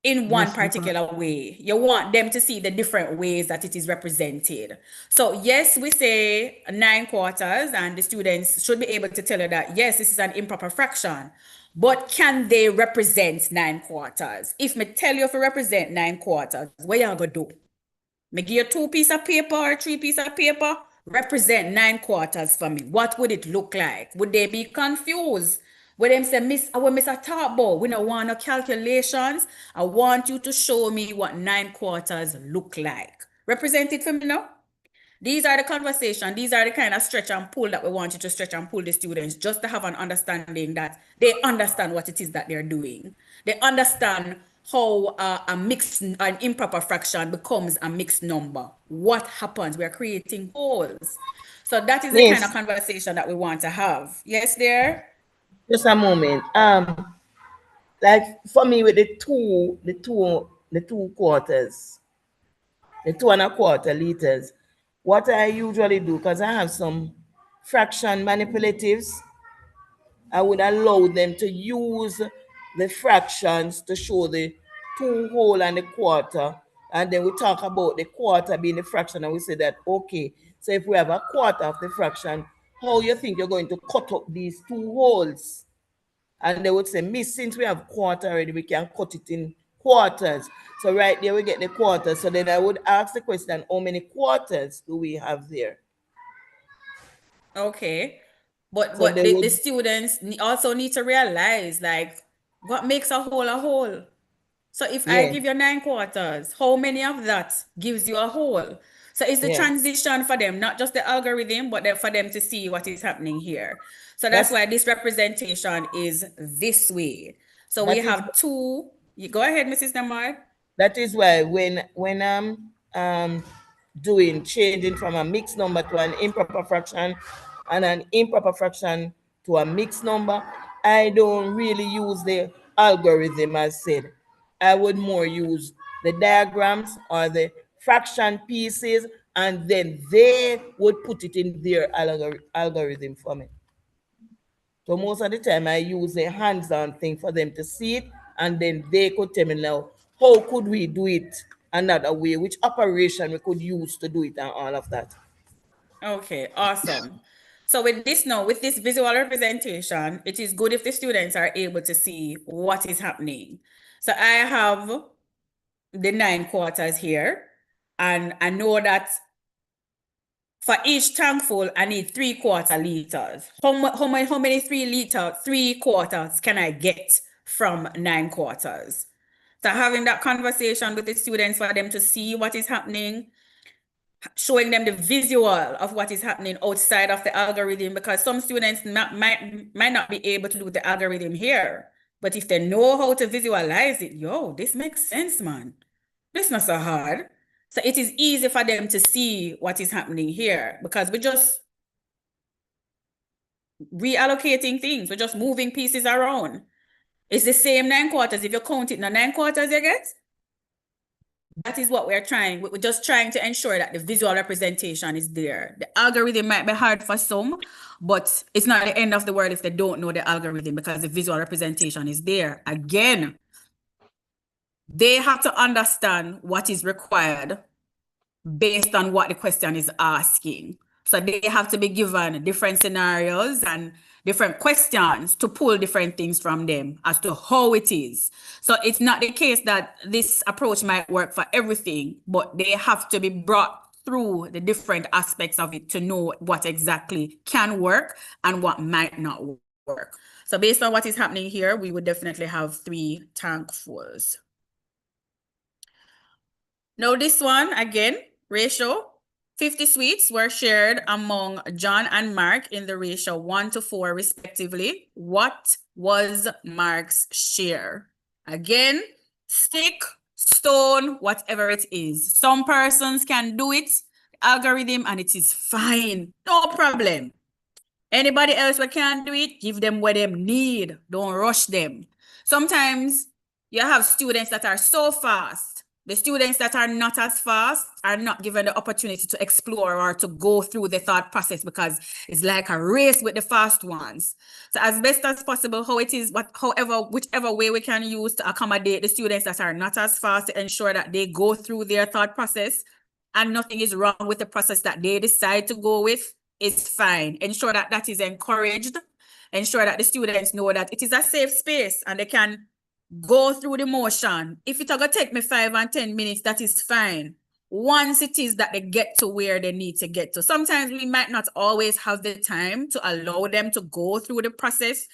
in one Yes, particular way. You want them to see the different ways that it is represented. So yes, we say 9/4, and the students should be able to tell you that, yes, this is an improper fraction, but can they represent 9/4? If me tell you if you represent 9/4, what y'all gonna do? Me give you 2 pieces of paper or 3 pieces of paper, represent 9/4 for me. What would it look like? Would they be confused? Would them say, Miss, I want Miss a talk about, we don't want no calculations. I want you to show me what 9/4 look like. Represent it for me now. These are the conversation. These are the kind of stretch and pull that we want you to stretch and pull the students, just to have an understanding that they understand what it is that they're doing. They understand how an improper fraction becomes a mixed number. What happens? We're creating wholes. So that is the kind of Miss, conversation that we want to have. Yes, dear? just a moment. Like for me with the two quarters, the 2¼ liters, what I usually do, because I have some fraction manipulatives, I would allow them to use the fractions to show the 2 whole and the quarter. And then we talk about the quarter being the fraction, and we say that, okay, so if we have a quarter of the fraction, how you think you're going to cut up these 2 wholes? And they would say, Miss, since we have quarter already, we can cut it in quarters. So right there we get the quarters. So then I would ask the question, how many quarters do we have there? Okay. But So they the would, students also need to realize, like, what makes a whole a whole? So if I yeah, give you 9/4, how many of that gives you a whole? So it's the yeah. transition for them, not just the algorithm, but for them to see what is happening here. So that's That's why this representation is this way. So we that is have two. You go ahead, Mrs. Namar. that is why when I'm changing from a mixed number to an improper fraction and an improper fraction to a mixed number, I don't really use the algorithm as said. I would more use the diagrams or the fraction pieces, and then they would put it in their algorithm for me. So most of the time I use a hands-on thing for them to see it, and then they could tell me now, how could we do it another way? Which operation we could use to do it and all of that. Okay, awesome. So with this now, with this visual representation, it is good if the students are able to see what is happening. So I have the 9/4 here, and I know that for each tankful, I need 3/4 liters. How many 3/4 can I get from 9/4? So having that conversation with the students for them to see what is happening, showing them the visual of what is happening outside of the algorithm, because some students might not be able to do the algorithm here. But if they know how to visualize it, yo, this makes sense, man. This is not so hard. So it is easy for them to see what is happening here, because we're just reallocating things. We're just moving pieces around. It's the same 9/4. If you count it, now 9/4 you get. That is what we're trying. We're just trying to ensure that the visual representation is there. The algorithm might be hard for some, but it's not the end of the world if they don't know the algorithm, because the visual representation is there. Again, they have to understand what is required based on what the question is asking. So they have to be given different scenarios and different questions to pull different things from them as to how it is. So it's not the case that this approach might work for everything, but they have to be brought through the different aspects of it to know what exactly can work and what might not work. So based on what is happening here, we would definitely have 3 tankfuls. Now this one, again, ratio, 50 sweets were shared among John and Mark in the ratio 1:4 respectively. What was Mark's share? Again, stick, stone, whatever it is. Some persons can do it, algorithm, and it is fine, no problem. Anybody else who can't do it, give them what they need. Don't rush them. Sometimes you have students that are so fast The students that are not as fast are not given the opportunity to explore or to go through the thought process because it's like a race with the fast ones. So as best as possible, whichever way we can use to accommodate the students that are not as fast to ensure that they go through their thought process and nothing is wrong with the process that they decide to go with is fine. Ensure that that is encouraged. Ensure that the students know that it is a safe space and they can go through the motion. If it's gonna take me 5 and 10 minutes, that is fine. Once it is that they get to where they need to get to. Sometimes we might not always have the time to allow them to go through the process,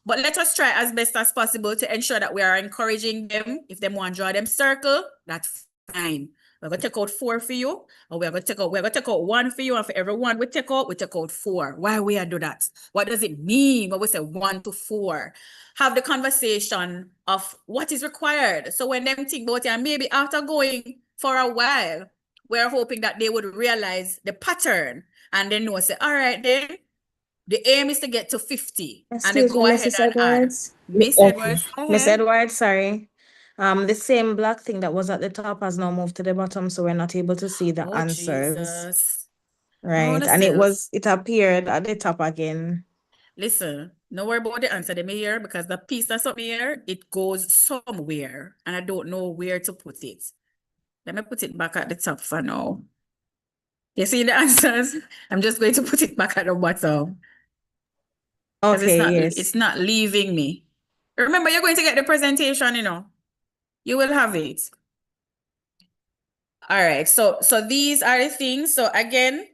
but let us try as best as possible to ensure that we are encouraging them. If they want to draw them circle, that's fine. We're gonna take out 4 for you, or we're gonna take out 1 for you, and for every 1 we take out 4. Why we do that? What does it mean when we say 1 to 4? Have the conversation of what is required. So when them think about it, and maybe after going for a while, we're hoping that they would realize the pattern and then know, say, all right, then the aim is to get to 50. And they Excuse go me, ahead Mrs. and add. Edwards. Miss Okay. Edwards, go Miss ahead. Edwards, sorry. The same black thing that was at the top has now moved to the bottom, so we're not able to see the Oh, answers. Jesus. Right. And it appeared at the top again. Listen, no worry about the answer they may hear because the piece that's up here, it goes somewhere and I don't know where to put it. Let me put it back at the top for now. You see the answers? I'm just going to put it back at the bottom. Because Okay, it's not leaving me. Remember, you're going to get the presentation, you know. You will have it. All right, so these are the things. So again,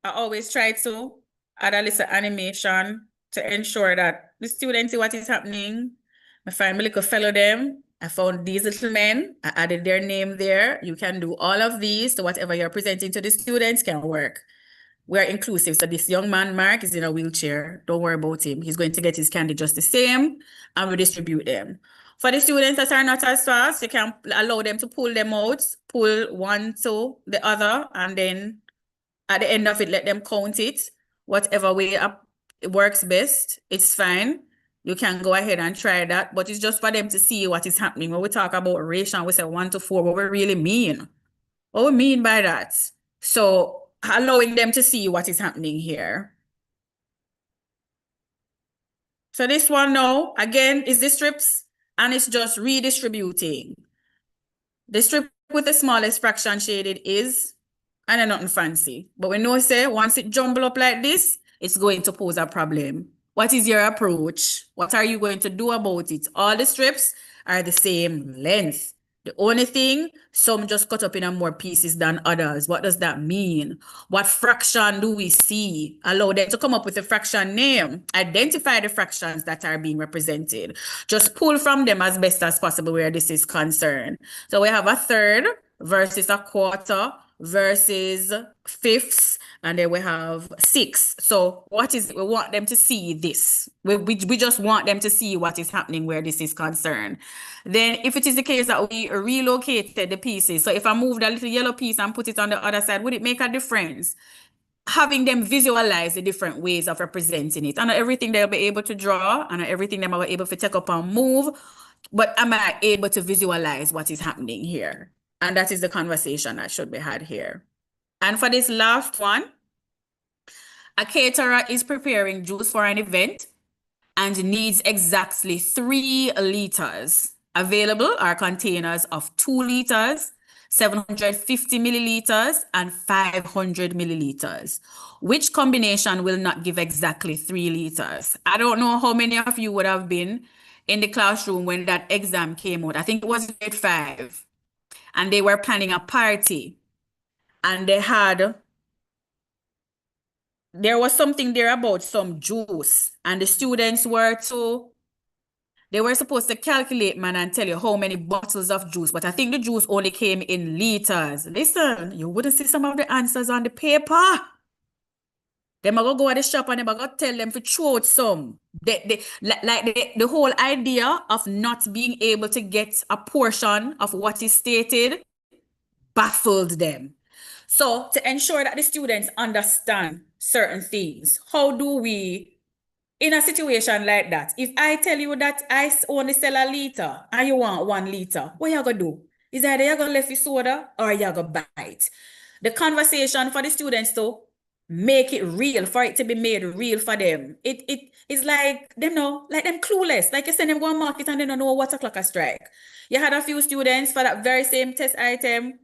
I always try to add a little animation to ensure that the students see what is happening. I find my little fellow them. I found these little men. I added their name there. You can do all of these. So whatever you're presenting to the students can work. We're inclusive. So this young man, Mark, is in a wheelchair. Don't worry about him. He's going to get his candy just the same, and we distribute them. For the students that are not as fast, you can allow them to pull them out, pull one to the other, and then at the end of it, let them count it. Whatever way it works best, it's fine. You can go ahead and try that, but it's just for them to see what is happening. When we talk about ratio, we say 1 to 4, what we really mean. What we mean by that? So allowing them to see what is happening here. So this one now, again, is the strips, and it's just redistributing. The strip with the smallest fraction shaded is, and they're nothing fancy. But we know, say, once it jumble up like this, it's going to pose a problem. What is your approach? What are you going to do about it? All the strips are the same length. The only thing, some just cut up in more pieces than others. What does that mean? What fraction do we see? Allow them to come up with a fraction name. Identify the fractions that are being represented. Just pull from them as best as possible where this is concerned. So we have a third versus a quarter versus fifths, and then we have 6. So what is it? We want them to see this. We just want them to see what is happening where this is concerned. Then if it is the case that we relocated the pieces, so if I moved a little yellow piece and put it on the other side, would it make a difference? Having them visualize the different ways of representing it. And not everything they'll be able to draw, and not everything they'll be able to take up and move, but am I able to visualize what is happening here? And that is the conversation that should be had here. And for this last one, a caterer is preparing juice for an event and needs exactly 3 liters. Available are containers of 2 liters, 750 milliliters, and 500 milliliters. Which combination will not give exactly 3 liters? I don't know how many of you would have been in the classroom when that exam came out. I think it was grade 5. And they were planning a party. And there was something there about some juice. And the students they were supposed to calculate, man, and tell you how many bottles of juice. But I think the juice only came in liters. Listen, you wouldn't see some of the answers on the paper. Them are gonna go at the shop and they're gonna tell them to throw out some. The whole idea of not being able to get a portion of what is stated baffled them. So to ensure that the students understand certain things, how do we, in a situation like that, if I tell you that I only sell a liter and you want 1 liter, what you gonna do? Is either you're gonna left with soda or you're gonna bite. The conversation for the students to make it real, for it to be made real for them. It is like them know, like them clueless. Like you send them go on market and they don't know what o'clock a strike. You had a few students for that very same test item.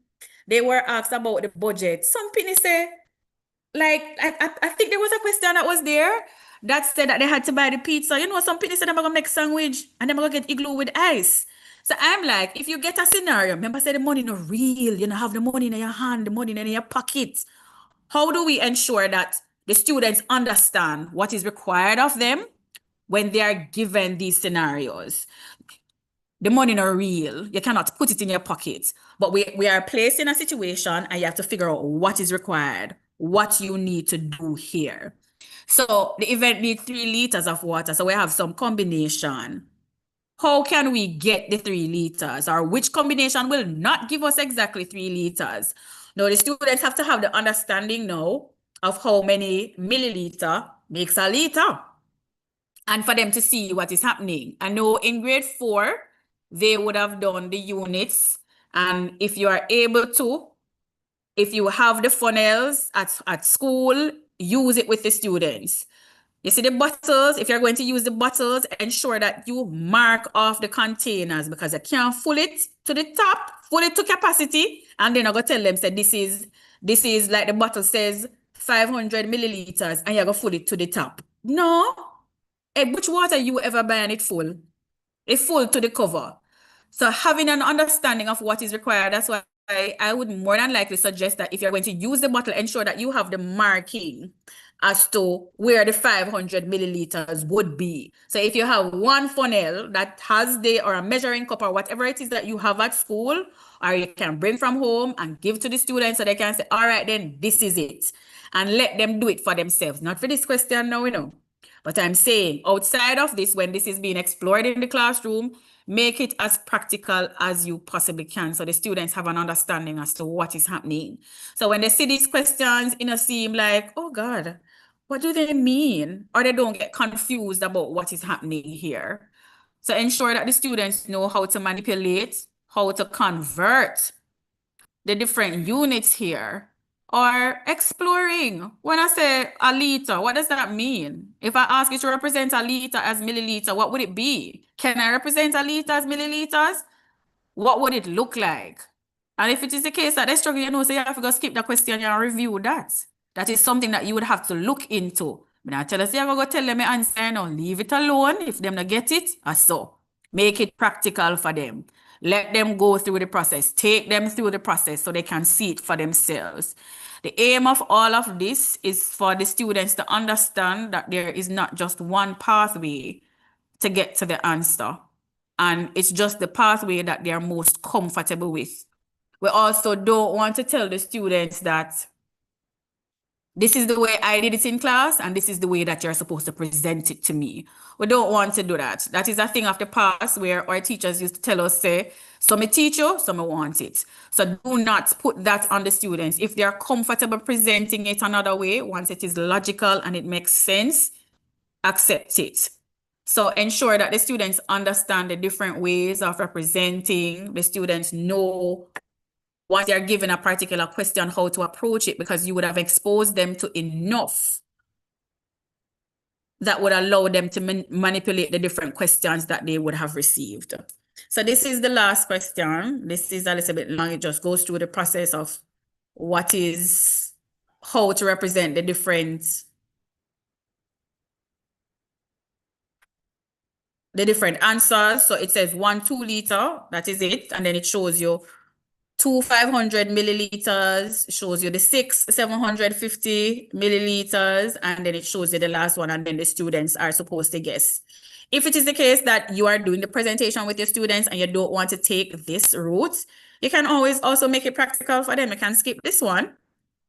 They were asked about the budget. Some people say, like, I think there was a question that was there that said that they had to buy the pizza. You know, some people said they're gonna make sandwich and they're gonna get igloo with ice. So I'm like, if you get a scenario, remember say the money not real, you know, have the money in your hand, the money in your pocket. How do we ensure that the students understand what is required of them when they are given these scenarios? The money not real. You cannot put it in your pocket. But we are placed in a situation and you have to figure out what is required, what you need to do here. So the event needs 3 liters of water. So we have some combination. How can we get the 3 liters, or which combination will not give us exactly 3 liters? Now, the students have to have the understanding now of how many milliliter makes a liter, and for them to see what is happening. I know in grade 4, they would have done the units, and if you are able to, if you have the funnels at school, use it with the students. You see the bottles, if you're going to use the bottles, ensure that you mark off the containers, because you can't full it to the top, full it to capacity, and then I'm going to tell them, say, this is like the bottle says 500 milliliters, and you're going to full it to the top. No. Which water you ever buying it full? It's full to the cover. So having an understanding of what is required, that's why I would more than likely suggest that if you're going to use the bottle, ensure that you have the marking as to where the 500 milliliters would be. So if you have one funnel that has or a measuring cup or whatever it is that you have at school, or you can bring from home and give to the students so they can say, all right, then this is it. And let them do it for themselves. Not for this question now, But I'm saying outside of this, when this is being explored in the classroom, make it as practical as you possibly can so the students have an understanding as to what is happening. So when they see these questions, seem like, oh God, what do they mean? Or they don't get confused about what is happening here. So ensure that the students know how to manipulate, how to convert the different units here, or exploring. When I say a liter, what does that mean? If I ask you to represent a liter as milliliter, what would it be? Can I represent a liter as milliliters? What would it look like? And if it is the case that they struggle, so you have to go skip the question and review that. That is something that you would have to look into. But I tell us, you're going to tell them the answer now. Leave it alone. If them not get it, or so. Make it practical for them. Let them go through the process. Take them through the process so they can see it for themselves. The aim of all of this is for the students to understand that there is not just one pathway to get to the answer. And it's just the pathway that they're most comfortable with. We also don't want to tell the students that this is the way I did it in class, and this is the way that you're supposed to present it to me. We don't want to do that. That is a thing of the past where our teachers used to tell us, say, some I teach you, some I want it. So do not put that on the students. If they're comfortable presenting it another way, once it is logical and it makes sense, accept it. So ensure that the students understand the different ways of representing. The students know once they're given a particular question, how to approach it, because you would have exposed them to enough that would allow them to manipulate the different questions that they would have received. So this is the last question. This is a little bit long. It just goes through the process of how to represent the different answers. So it says 1 2 liter, that is it. And then it shows you 2 500 milliliters, shows you the 6 750 milliliters, and then it shows you the last one, and then the students are supposed to guess. If it is the case that you are doing the presentation with your students and you don't want to take this route, you can always also make it practical for them. You can skip this one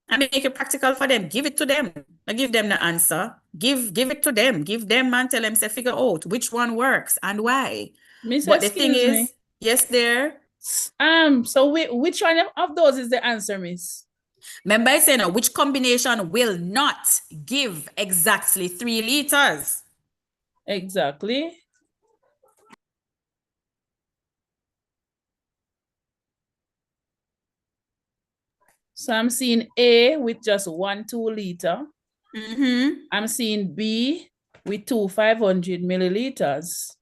and make it practical for them. Give it to them. Give them the answer. Give it to them. Give them and tell them to figure out which one works and why. Miss, but the thing is, me. Yes, there. So which one of those is the answer, Miss? Remember I said, which combination will not give exactly 3 liters? Exactly. So I'm seeing A with just 1 2-liter. Mm-hmm. I'm seeing B with 2 500 milliliters.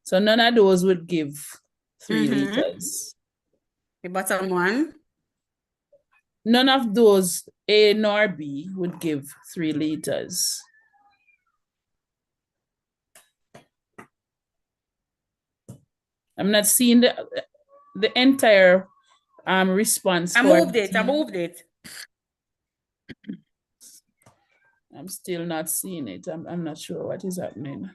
So none of those would give 3 liters. The bottom one. None of those, A nor B, would give 3 liters. I'm not seeing the entire response. I moved it. I'm still not seeing it. I'm not sure what is happening.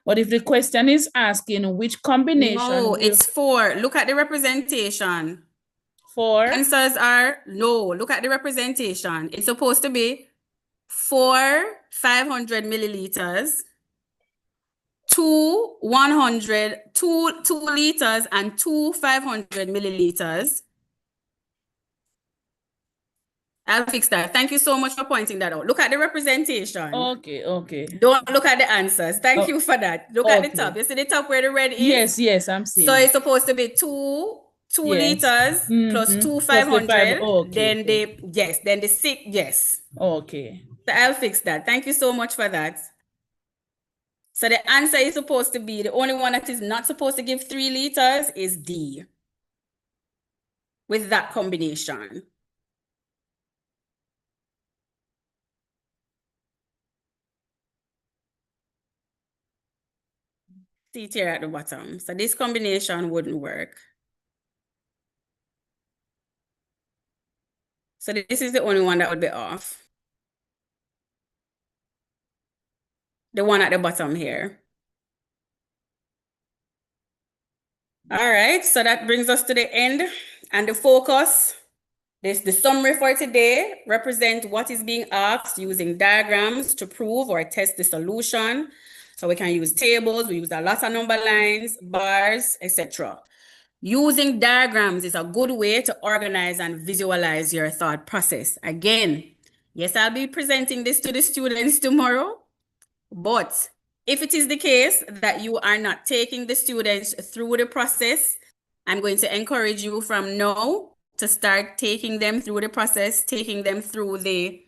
But if the question is asking which combination. No, it's 4. Look at the representation. 4. Answers are no. Look at the representation. It's supposed to be 4 500 milliliters, 2 100, 2 liters, and 2 500 milliliters. I'll fix that. Thank you so much for pointing that out. Look at the representation. Okay. Don't look at the answers. Thank you for that. Look at the Okay. top. You see the top where the red is? Yes, I'm seeing. So it's supposed to be 2 liters plus 2 500. Okay. Then the 6, yes. Okay. So I'll fix that. Thank you so much for that. So the answer is supposed to be, the only one that is not supposed to give 3 liters is D. With that combination. See it here at the bottom. So this combination wouldn't work. So this is the only one that would be off. The one at the bottom here. All right, so that brings us to the end and the focus. The summary for today represents what is being asked using diagrams to prove or test the solution. So we can use tables, we use a lot of number lines, bars, etc. Using diagrams is a good way to organize and visualize your thought process. Again, yes, I'll be presenting this to the students tomorrow, but if it is the case that you are not taking the students through the process, I'm going to encourage you from now to start taking them through the process, taking them through the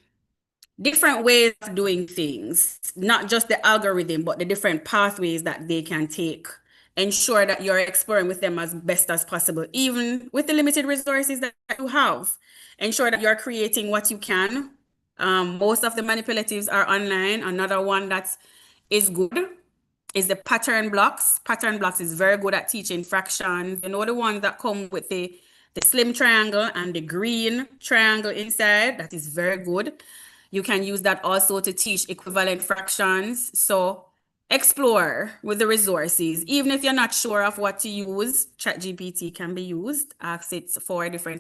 different ways of doing things, not just the algorithm, but the different pathways that they can take. Ensure that you're exploring with them as best as possible, even with the limited resources that you have. Ensure that you're creating what you can. Most of the manipulatives are online. Another one that is good is the pattern blocks. Pattern blocks is very good at teaching fractions. You know, the ones that come with the slim triangle and the green triangle inside, that is very good. You can use that also to teach equivalent fractions. So explore with the resources. Even if you're not sure of what to use, ChatGPT can be used. Ask it for different